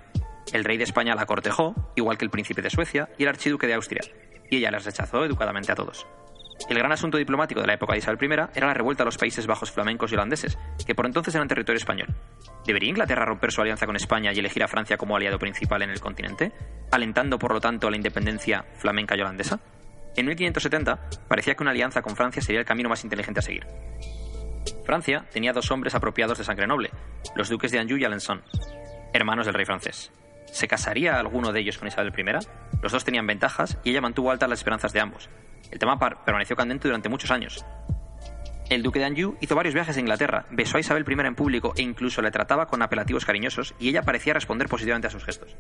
El rey de España la cortejó, igual que el príncipe de Suecia y el archiduque de Austria, y ella les rechazó educadamente a todos. El gran asunto diplomático de la época de Isabel I era la revuelta a los Países Bajos flamencos y holandeses, que por entonces eran territorio español. ¿Debería Inglaterra romper su alianza con España y elegir a Francia como aliado principal en el continente, alentando por lo tanto la independencia flamenca y holandesa? En 1570 parecía que una alianza con Francia sería el camino más inteligente a seguir. Francia tenía 2 hombres apropiados de sangre noble, los duques de Anjou y Alençon, hermanos del rey francés. ¿Se casaría alguno de ellos con Isabel I? Los 2 tenían ventajas y ella mantuvo altas las esperanzas de ambos. El tema permaneció candente durante muchos años. El duque de Anjou hizo varios viajes a Inglaterra, besó a Isabel I en público e incluso le trataba con apelativos cariñosos, y ella parecía responder positivamente a sus gestos.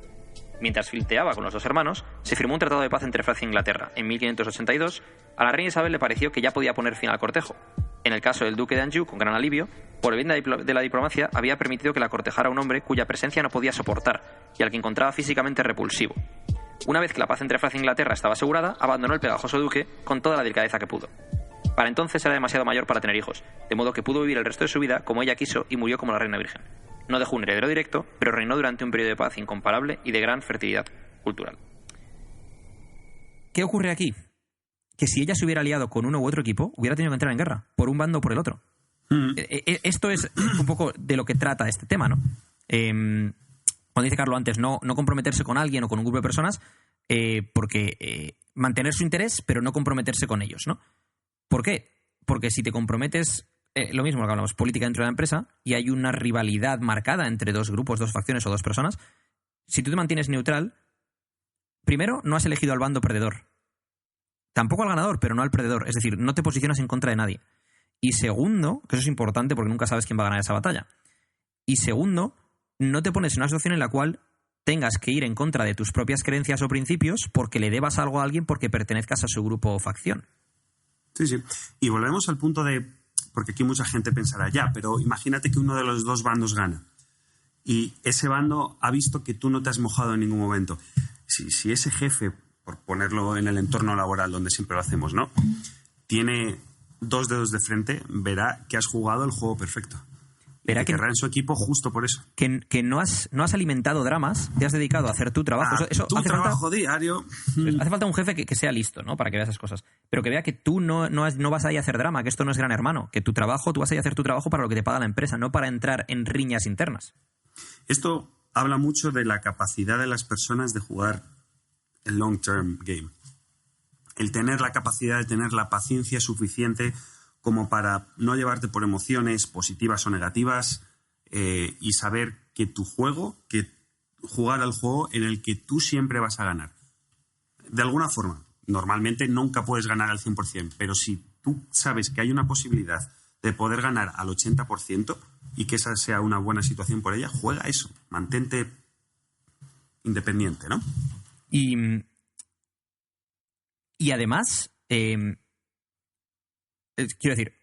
Mientras flirteaba con los 2 hermanos, se firmó un tratado de paz entre Francia e Inglaterra. En 1582, a la reina Isabel le pareció que ya podía poner fin al cortejo. En el caso del duque de Anjou, con gran alivio, por el bien de la diplomacia, había permitido que la cortejara un hombre cuya presencia no podía soportar y al que encontraba físicamente repulsivo. Una vez que la paz entre Francia e Inglaterra estaba asegurada, abandonó el pegajoso duque con toda la delicadeza que pudo. Para entonces era demasiado mayor para tener hijos, de modo que pudo vivir el resto de su vida como ella quiso y murió como la reina virgen. No dejó un heredero directo, pero reinó durante un periodo de paz incomparable y de gran fertilidad cultural. ¿Qué ocurre aquí? Que si ella se hubiera aliado con uno u otro equipo, hubiera tenido que entrar en guerra, por un bando o por el otro. Esto es un poco de lo que trata este tema, ¿no? Cuando dice Carlos antes, no comprometerse con alguien o con un grupo de personas, porque mantener su interés, pero no comprometerse con ellos, ¿no? ¿Por qué? Porque si te comprometes, lo mismo lo que hablamos, política dentro de la empresa, y hay una rivalidad marcada entre 2 grupos, 2 facciones o 2 personas, si tú te mantienes neutral, primero, no has elegido al bando perdedor. Tampoco al ganador, pero no al perdedor. Es decir, no te posicionas en contra de nadie. Y segundo, que eso es importante porque nunca sabes quién va a ganar esa batalla. Y segundo, no te pones en una situación en la cual tengas que ir en contra de tus propias creencias o principios porque le debas algo a alguien porque pertenezcas a su grupo o facción. Sí, sí. Y volvemos al punto de... Porque aquí mucha gente pensará, ya, pero imagínate que uno de los 2 bandos gana. Y ese bando ha visto que tú no te has mojado en ningún momento. Si ese jefe, por ponerlo en el entorno laboral donde siempre lo hacemos, ¿no?, tiene 2 dedos de frente, verá que has jugado el juego perfecto. Verá que querrá en su equipo justo por eso. Que no has alimentado dramas, te has dedicado a hacer tu trabajo. Eso tu trabajo diario. Hace falta un jefe que sea listo, ¿no?, para que vea esas cosas. Pero que vea que tú no vas ahí a hacer drama, que esto no es Gran Hermano. Que tú vas ahí a hacer tu trabajo para lo que te paga la empresa, no para entrar en riñas internas. Esto habla mucho de la capacidad de las personas de jugar el long-term game. El tener la capacidad de tener la paciencia suficiente como para no llevarte por emociones positivas o negativas y saber que jugar al juego en el que tú siempre vas a ganar. De alguna forma, normalmente nunca puedes ganar al 100%, pero si tú sabes que hay una posibilidad de poder ganar al 80% y que esa sea una buena situación por ella, juega eso. Mantente independiente, ¿no? Y además, quiero decir,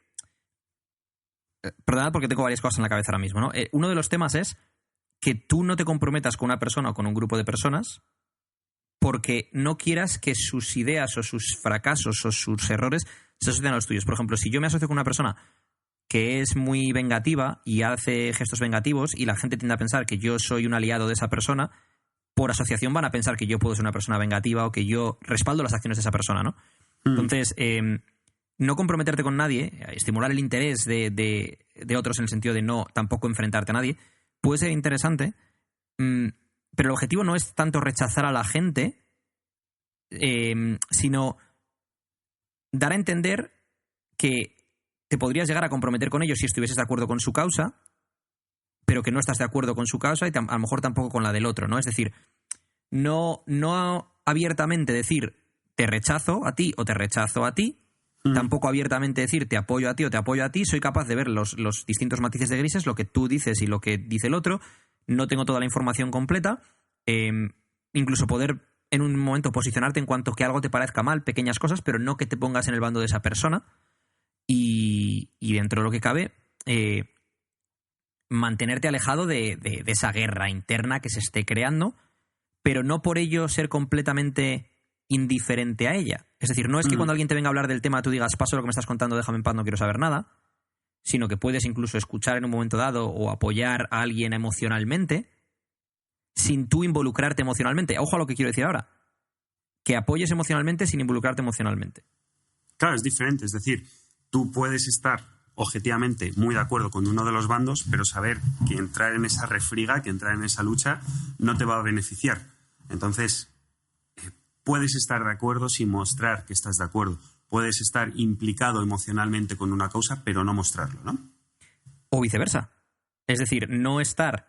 perdonad porque tengo varias cosas en la cabeza ahora mismo, ¿no? Uno de los temas es que tú no te comprometas con una persona o con un grupo de personas porque no quieras que sus ideas o sus fracasos o sus errores se asocien a los tuyos. Por ejemplo, si yo me asocio con una persona que es muy vengativa y hace gestos vengativos y la gente tiende a pensar que yo soy un aliado de esa persona, por asociación van a pensar que yo puedo ser una persona vengativa o que yo respaldo las acciones de esa persona, ¿no? Entonces, no comprometerte con nadie, estimular el interés de otros en el sentido de no tampoco enfrentarte a nadie, puede ser interesante, pero el objetivo no es tanto rechazar a la gente, sino dar a entender que te podrías llegar a comprometer con ellos si estuvieses de acuerdo con su causa, pero que no estás de acuerdo con su causa y a lo mejor tampoco con la del otro, ¿no? Es decir, no abiertamente decir te rechazo a ti o te rechazo a ti, tampoco abiertamente decir te apoyo a ti o te apoyo a ti, soy capaz de ver los distintos matices de grises, lo que tú dices y lo que dice el otro, no tengo toda la información completa, incluso poder en un momento posicionarte en cuanto que algo te parezca mal, pequeñas cosas, pero no que te pongas en el bando de esa persona y dentro de lo que cabe, mantenerte alejado de esa guerra interna que se esté creando, pero no por ello ser completamente indiferente a ella. Es decir, no es que cuando alguien te venga a hablar del tema tú digas paso lo que me estás contando, déjame en paz, no quiero saber nada, sino que puedes incluso escuchar en un momento dado o apoyar a alguien emocionalmente sin tú involucrarte emocionalmente. Ojo a lo que quiero decir ahora. Que apoyes emocionalmente sin involucrarte emocionalmente. Claro, es diferente. Es decir, tú puedes estar objetivamente muy de acuerdo con uno de los bandos, pero saber que entrar en esa refriega, que entrar en esa lucha, no te va a beneficiar. Entonces, puedes estar de acuerdo sin mostrar que estás de acuerdo. Puedes estar implicado emocionalmente con una causa, pero no mostrarlo, ¿no? O viceversa. Es decir, no estar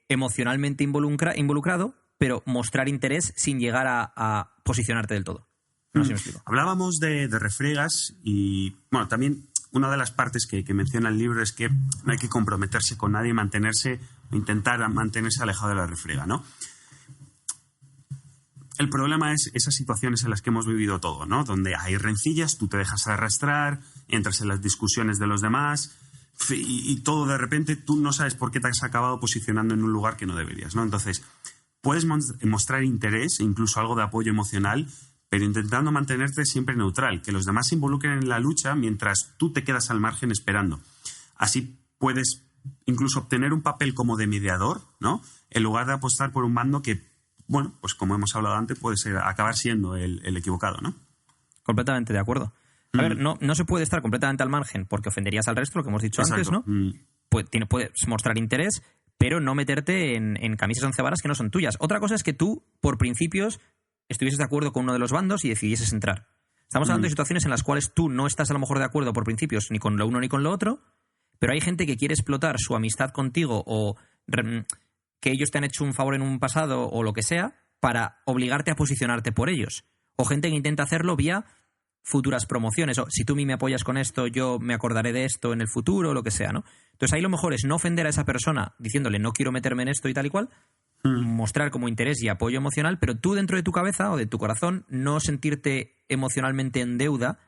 emocionalmente involucrado, pero mostrar interés sin llegar a posicionarte del todo. No sé si me explico. Hablábamos de refriegas y, bueno, también una de las partes que menciona el libro es que no hay que comprometerse con nadie y intentar mantenerse alejado de la refriega, ¿no? El problema es esas situaciones en las que hemos vivido todo, ¿no? Donde hay rencillas, tú te dejas arrastrar, entras en las discusiones de los demás y todo de repente tú no sabes por qué te has acabado posicionando en un lugar que no deberías, ¿no? Entonces, puedes mostrar interés, incluso algo de apoyo emocional, pero intentando mantenerte siempre neutral, que los demás se involucren en la lucha mientras tú te quedas al margen esperando. Así puedes incluso obtener un papel como de mediador, ¿no? En lugar de apostar por un bando que, bueno, pues como hemos hablado antes, puede acabar siendo el equivocado, ¿no? Completamente de acuerdo. A ver, no se puede estar completamente al margen porque ofenderías al resto, lo que hemos dicho antes, ¿no? Puedes mostrar interés, pero no meterte en camisas once varas que no son tuyas. Otra cosa es que tú, por principios, estuvieses de acuerdo con uno de los bandos y decidieses entrar. Estamos hablando de situaciones en las cuales tú no estás a lo mejor de acuerdo por principios ni con lo uno ni con lo otro, pero hay gente que quiere explotar su amistad contigo o que ellos te han hecho un favor en un pasado o lo que sea para obligarte a posicionarte por ellos. O gente que intenta hacerlo vía futuras promociones. O si tú a mí me apoyas con esto, yo me acordaré de esto en el futuro o lo que sea, ¿no? Entonces ahí lo mejor es no ofender a esa persona diciéndole no quiero meterme en esto y tal y cual, mostrar como interés y apoyo emocional, pero tú dentro de tu cabeza o de tu corazón no sentirte emocionalmente en deuda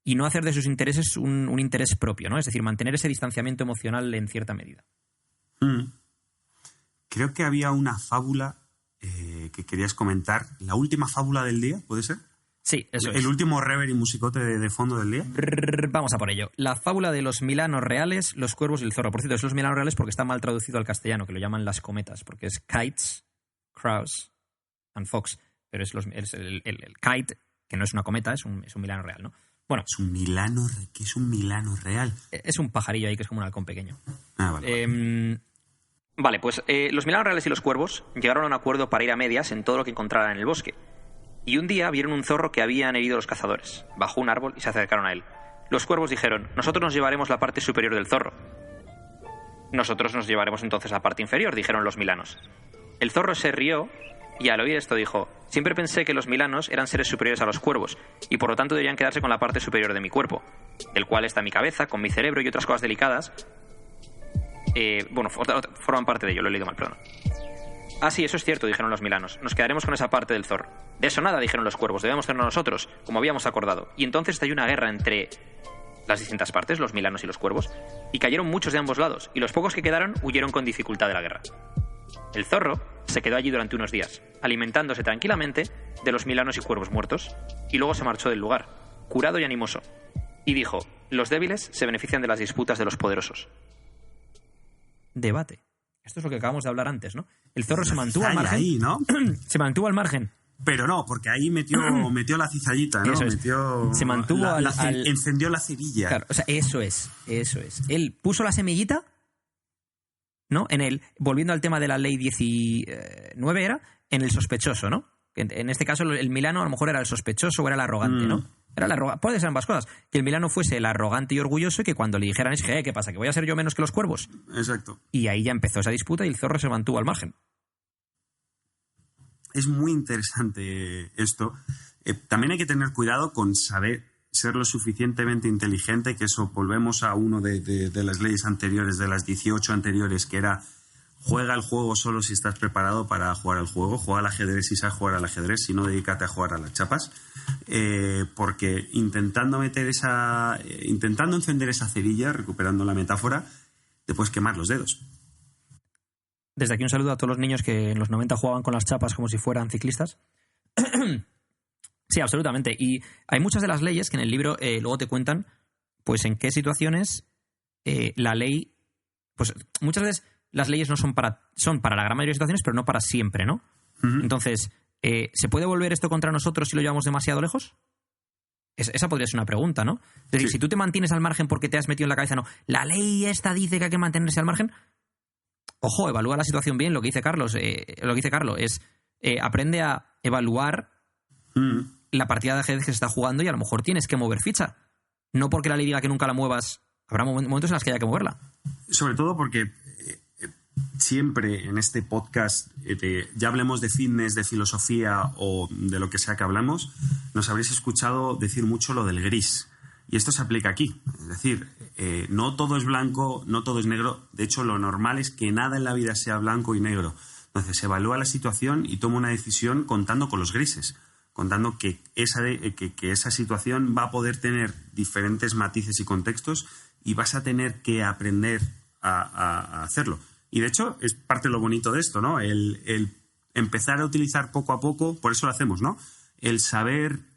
y no hacer de sus intereses un interés propio, ¿no? Es decir, mantener ese distanciamiento emocional en cierta medida. Creo que había una fábula que querías comentar. ¿La última fábula del día, puede ser? Sí, eso es. ¿El último rever y musicote de fondo del día? Vamos a por ello. La fábula de los milanos reales, los cuervos y el zorro. Por cierto, es los milanos reales porque está mal traducido al castellano, que lo llaman las cometas, porque es kites, crows and fox. Pero es el kite, que no es una cometa, es un milano real, ¿no? Bueno. ¿Qué es un milano real? Es un pajarillo ahí que es como un halcón pequeño. Ah, vale. Vale, pues los milanos reales y los cuervos llegaron a un acuerdo para ir a medias en todo lo que encontraran en el bosque. Y un día vieron un zorro que habían herido los cazadores. Bajó un árbol y se acercaron a él. Los cuervos dijeron, nosotros nos llevaremos la parte superior del zorro. Nosotros nos llevaremos entonces la parte inferior, dijeron los milanos. El zorro se rió Y al oír esto dijo: siempre pensé que los milanos eran seres superiores a los cuervos, y por lo tanto deberían quedarse con la parte superior de mi cuerpo, del cual está mi cabeza, con mi cerebro y otras cosas delicadas. Forman parte de ello, lo he leído mal, perdón. Ah, sí, eso es cierto, dijeron los milanos. Nos quedaremos con esa parte del Thor. De eso nada, dijeron los cuervos, debemos tenerlo nosotros, como habíamos acordado. Y entonces estalló una guerra entre las distintas partes, los milanos y los cuervos, y cayeron muchos de ambos lados, y los pocos que quedaron huyeron con dificultad de la guerra. El zorro se quedó allí durante unos días, alimentándose tranquilamente de los milanos y cuervos muertos, y luego se marchó del lugar, curado y animoso, y dijo: los débiles se benefician de las disputas de los poderosos. Debate. Esto es lo que acabamos de hablar antes, ¿no? El zorro se mantuvo al margen. Ahí, ¿no? Se mantuvo al margen. Pero no, porque ahí metió la cizallita, ¿no? Eso es. Se mantuvo encendió la cerilla. Claro, o sea, eso es. Él puso la semillita, ¿no? Volviendo al tema de la ley 19 era, en el sospechoso, ¿no? En este caso el milano a lo mejor era el sospechoso o era el arrogante, ¿no? Puede ser ambas cosas. Que el milano fuese el arrogante y orgulloso y que cuando le dijeran es que, ¿qué pasa? ¿Que voy a ser yo menos que los cuervos? Exacto. Y ahí ya empezó esa disputa y el zorro se mantuvo al margen. Es muy interesante esto. También hay que tener cuidado con saber ser lo suficientemente inteligente, que eso volvemos a uno de las leyes anteriores, de las 18 anteriores, que era: juega el juego solo si estás preparado para jugar al juego, juega al ajedrez si sabes jugar al ajedrez, si no, dedícate a jugar a las chapas, porque intentando encender esa cerilla, recuperando la metáfora, te puedes quemar los dedos. Desde aquí un saludo a todos los niños que en los 90 jugaban con las chapas como si fueran ciclistas. Sí, absolutamente. Y hay muchas de las leyes que en el libro luego te cuentan pues en qué situaciones la ley... Pues muchas veces las leyes no son para la gran mayoría de situaciones, pero no para siempre, ¿no? Uh-huh. Entonces, ¿se puede volver esto contra nosotros si lo llevamos demasiado lejos? Esa podría ser una pregunta, ¿no? Es decir, si tú te mantienes al margen porque te has metido en la cabeza, no, la ley esta dice que hay que mantenerse al margen... Ojo, evalúa la situación bien, lo que dice Carlos es aprende a evaluar la partida de ajedrez que se está jugando y a lo mejor tienes que mover ficha. No porque la ley diga que nunca la muevas, habrá momentos en los que haya que moverla. Sobre todo porque siempre en este podcast, ya hablemos de fitness, de filosofía o de lo que sea que hablamos, nos habréis escuchado decir mucho lo del gris. Y esto se aplica aquí. Es decir, no todo es blanco, no todo es negro. De hecho, lo normal es que nada en la vida sea blanco y negro. Entonces, se evalúa la situación y toma una decisión contando con los grises, contando que esa situación va a poder tener diferentes matices y contextos y vas a tener que aprender a hacerlo. Y, de hecho, es parte de lo bonito de esto, ¿no? El empezar a utilizar poco a poco, por eso lo hacemos, ¿no? El saber...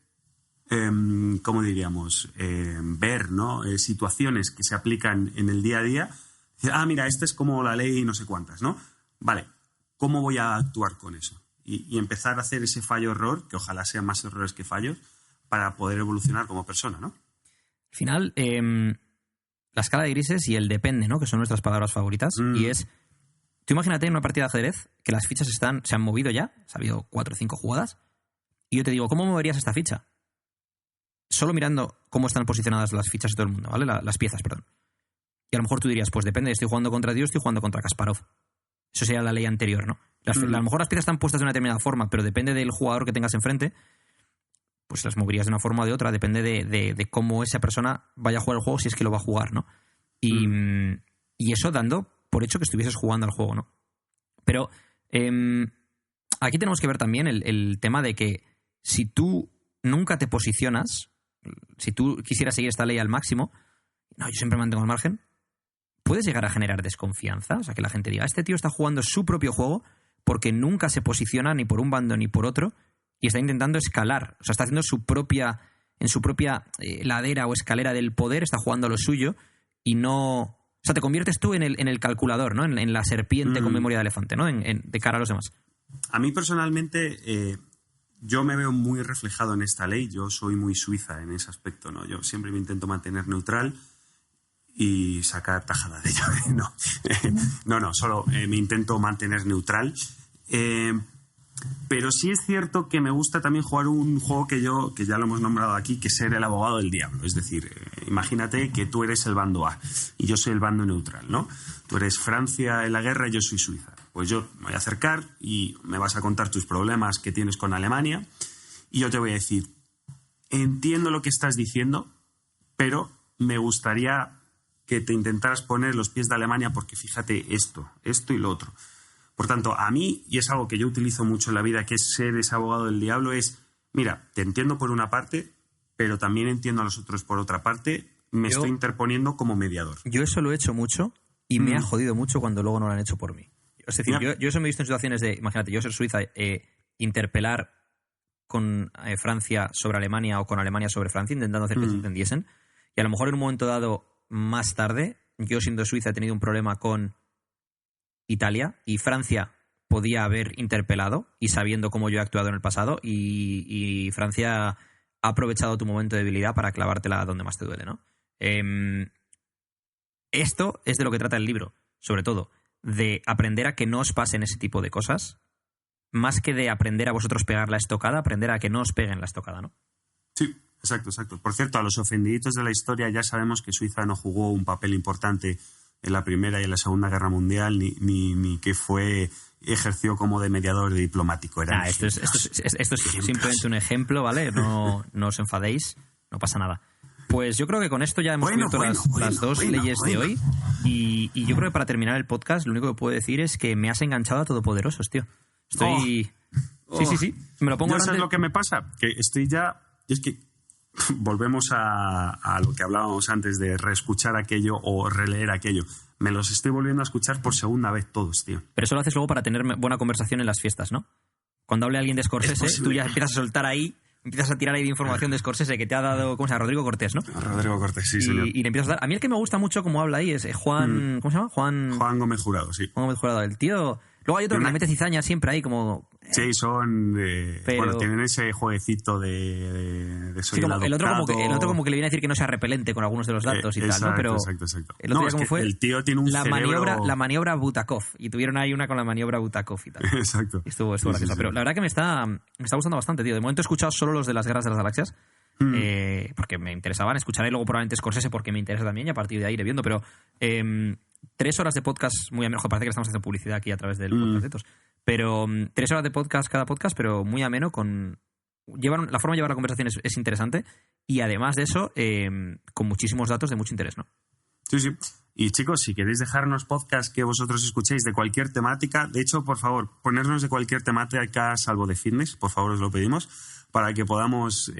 ¿cómo diríamos? Ver, ¿no? Situaciones que se aplican en el día a día. Mira, esta es como la ley no sé cuántas, ¿no? Vale, ¿cómo voy a actuar con eso? Y empezar a hacer ese fallo-error, que ojalá sean más errores que fallos, para poder evolucionar como persona, ¿no? Al final, la escala de grises y el depende, ¿no? Que son nuestras palabras favoritas. Y es, tú imagínate en una partida de ajedrez que las fichas se han movido ya, ha habido 4 o 5 jugadas, y yo te digo, ¿cómo moverías esta ficha? Solo mirando cómo están posicionadas las fichas de todo el mundo, ¿vale? Las piezas, perdón. Y a lo mejor tú dirías, pues depende, estoy jugando contra Dios, estoy jugando contra Kasparov. Eso sería la ley anterior, ¿no? A lo mejor las piezas están puestas de una determinada forma, pero depende del jugador que tengas enfrente, pues las moverías de una forma o de otra, depende de cómo esa persona vaya a jugar el juego, si es que lo va a jugar, ¿no? Y eso dando por hecho que estuvieses jugando al juego, ¿no? Pero aquí tenemos que ver también el tema de que si tú nunca te posicionas, si tú quisieras seguir esta ley al máximo, no, yo siempre me mantengo al margen, puedes llegar a generar desconfianza. O sea, que la gente diga, este tío está jugando su propio juego porque nunca se posiciona ni por un bando ni por otro y está intentando escalar. O sea, está haciendo en su propia ladera o escalera del poder, está jugando a lo suyo y no... O sea, te conviertes tú en el calculador, ¿no? En la serpiente con memoria de elefante, ¿no? De cara a los demás. A mí personalmente... yo me veo muy reflejado en esta ley. Yo soy muy suiza en ese aspecto, ¿no? Yo siempre me intento mantener neutral y sacar tajada de ella. Solo me intento mantener neutral. Pero sí es cierto que me gusta también jugar un juego que ya lo hemos nombrado aquí, que es ser el abogado del diablo. Es decir, imagínate que tú eres el bando A y yo soy el bando neutral, ¿no? Tú eres Francia en la guerra y yo soy Suiza. pues yo me voy a acercar y me vas a contar tus problemas que tienes con Alemania y yo te voy a decir, entiendo lo que estás diciendo, pero me gustaría que te intentaras poner los pies de Alemania porque fíjate esto y lo otro. Por tanto, a mí, y es algo que yo utilizo mucho en la vida, que es ser ese abogado del diablo, es, mira, te entiendo por una parte, pero también entiendo a los otros por otra parte, estoy interponiendo como mediador. Yo eso lo he hecho mucho y me ha jodido mucho cuando luego no lo han hecho por mí. Es decir, yo eso me he visto en situaciones de, imagínate, yo ser Suiza, interpelar con Francia sobre Alemania o con Alemania sobre Francia, intentando hacer que se entendiesen, y a lo mejor en un momento dado, más tarde, yo siendo Suiza he tenido un problema con Italia y Francia podía haber interpelado y sabiendo cómo yo he actuado en el pasado y Francia ha aprovechado tu momento de debilidad para clavártela donde más te duele, ¿no? Esto es de lo que trata el libro, sobre todo, de aprender a que no os pasen ese tipo de cosas, más que de aprender a vosotros pegar la estocada, aprender a que no os peguen la estocada, ¿no? Sí, exacto. Por cierto, a los ofendiditos de la historia ya sabemos que Suiza no jugó un papel importante en la Primera y en la Segunda Guerra Mundial, ni que ejerció como de mediador diplomático. Esto es simplemente un ejemplo, ¿vale? No os enfadéis, no pasa nada. Pues yo creo que con esto ya hemos cubierto las dos leyes de hoy y yo creo que para terminar el podcast lo único que puedo decir es que me has enganchado a Todopoderosos, tío. Estoy... Sí. Me lo pongo ¿Sabes lo que me pasa? Que estoy ya... Es que volvemos a lo que hablábamos antes de reescuchar aquello o releer aquello. Me los estoy volviendo a escuchar por segunda vez todos, tío. Pero eso lo haces luego para tener buena conversación en las fiestas, ¿no? Cuando hable alguien de Scorsese, tú ya empiezas a soltar ahí, empiezas a tirar ahí de información de Scorsese que te ha dado, ¿cómo se llama? Rodrigo Cortés, ¿no? Rodrigo Cortés, sí, señor. Y le empiezas a dar... A mí el que me gusta mucho como habla ahí es Juan... ¿Cómo se llama? Juan Gómez Jurado, sí. Juan Gómez Jurado. El tío... Luego hay otro que le mete cizaña siempre ahí como... Sí, son... pero... Bueno, tienen ese jueguecito de sí, como el otro como que le viene a decir que no sea repelente con algunos de los datos y tal, ¿no? Pero exacto. El otro día como fue... El tío tiene un cerebro... La maniobra Butakov. Y tuvieron ahí una con la maniobra Butakov y tal. Exacto. Y estuvo gracioso. Pero la verdad que me está gustando bastante, tío. De momento he escuchado solo los de las Guerras de las Galaxias. Porque me interesaban. Escucharé luego probablemente Scorsese porque me interesa también y a partir de ahí iré viendo. Pero 3 horas de podcast muy ameno. Parece que estamos haciendo publicidad aquí a través del podcast de estos. Pero 3 horas de podcast cada podcast, pero muy ameno. La forma de llevar la conversación es interesante y además de eso, con muchísimos datos de mucho interés, ¿no? Sí. Y chicos, si queréis dejarnos podcasts que vosotros escuchéis de cualquier temática, de hecho, por favor, ponernos de cualquier temática salvo de fitness, por favor, os lo pedimos, para que podamos,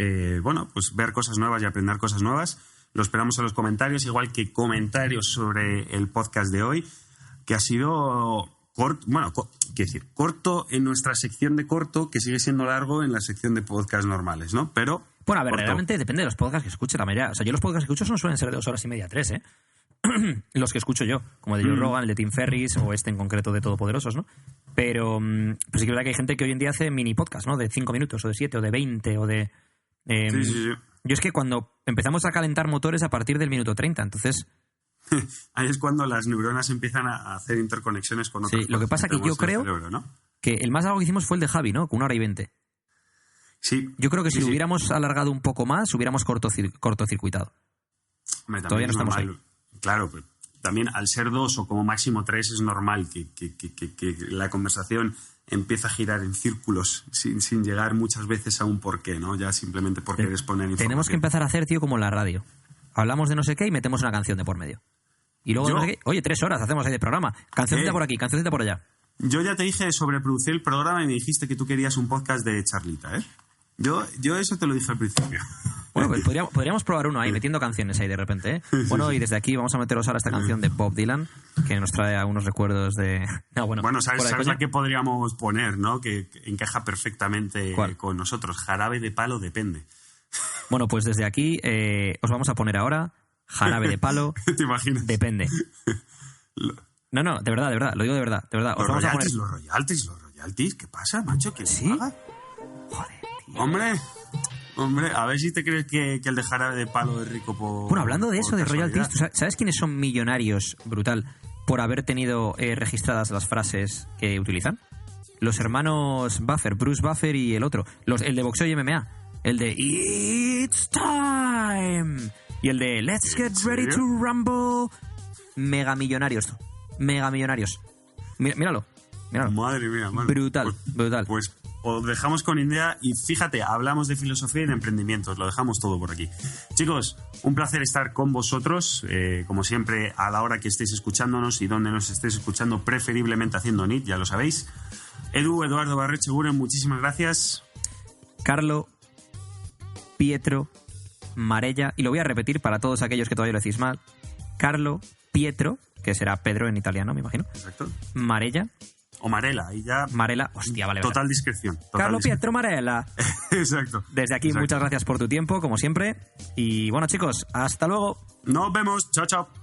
pues ver cosas nuevas y aprender cosas nuevas. Lo esperamos en los comentarios, igual que comentarios sobre el podcast de hoy, que ha sido corto en nuestra sección de corto, que sigue siendo largo en la sección de podcast normales, ¿no? Pero... Bueno, a ver, realmente depende de los podcasts que escuche la mayoría. O sea, yo los podcasts que escucho no suelen ser de 2 horas y media, 3, ¿eh? Los que escucho yo, como de Joe Rogan, el de Tim Ferriss o este en concreto de Todopoderosos, ¿no? Pero sí que es verdad que hay gente que hoy en día hace mini podcast, ¿no? De 5 minutos o de 7 o de 20 o de... Sí. Yo es que cuando empezamos a calentar motores a partir del minuto 30, entonces... Ahí es cuando las neuronas empiezan a hacer interconexiones con otras. Sí, lo que pasa que yo creo cerebro, ¿no? que el más largo que hicimos fue el de Javi, ¿no? Con 1 hora y 20. Sí. Yo creo que si lo hubiéramos alargado un poco más, hubiéramos cortocircuitado. Todavía no estamos ahí. Claro, pero también al ser 2 o como máximo 3 es normal que la conversación empieza a girar en círculos sin llegar muchas veces a un porqué, ¿no? Ya simplemente porque exponer información. Tenemos que empezar a hacer, tío, como en la radio. Hablamos de no sé qué y metemos una canción de por medio. Y luego, no sé qué, oye, 3 horas hacemos ahí de programa. Cancioncita por aquí, cancioncita por allá. Yo ya te dije sobre producir el programa y me dijiste que tú querías un podcast de charlita, ¿eh? Yo eso te lo dije al principio. Bueno, pues podríamos probar uno ahí, metiendo canciones ahí de repente, ¿eh? Bueno, y desde aquí vamos a meteros ahora esta canción de Bob Dylan, que nos trae algunos recuerdos de... No, bueno, ¿sabes la que podríamos poner, no? Que encaja perfectamente con nosotros. Jarabe de palo depende. Bueno, pues desde aquí os vamos a poner ahora Jarabe de palo. ¿Te imaginas? Depende. No, de verdad, lo digo de verdad. Os vamos a poner... Los royalties, ¿qué pasa, macho? ¿Quién ¿Sí? paga? Joder, tío. Hombre, a ver si te crees que el de Jarabe de palo es rico por... Bueno, hablando de eso, de royalties, ¿sabes quiénes son millonarios, brutal, por haber tenido registradas las frases que utilizan? Los hermanos Buffer, Bruce Buffer y el otro. El de boxeo y MMA. El de It's Time. Y el de Let's Get Ready to Rumble. Megamillonarios. Míralo. Míralo. Madre mía, man. Brutal, brutal. Pues os dejamos con idea y fíjate, hablamos de filosofía y de emprendimientos, lo dejamos todo por aquí. Chicos, un placer estar con vosotros, como siempre, a la hora que estéis escuchándonos y donde nos estéis escuchando, preferiblemente haciendo NIT, ya lo sabéis. Eduardo Barrecheguren, muchísimas gracias. Carlo, Pietro, Marella, y lo voy a repetir para todos aquellos que todavía lo decís mal. Carlo, Pietro, que será Pedro en italiano, me imagino. Exacto. Marella. O Marella, ahí ya... Marella, hostia, vale. Total discreción. Carlo Pietro Marella. Exacto. Desde aquí, muchas gracias por tu tiempo, como siempre. Y bueno, chicos, hasta luego. Nos vemos. Chao, chao.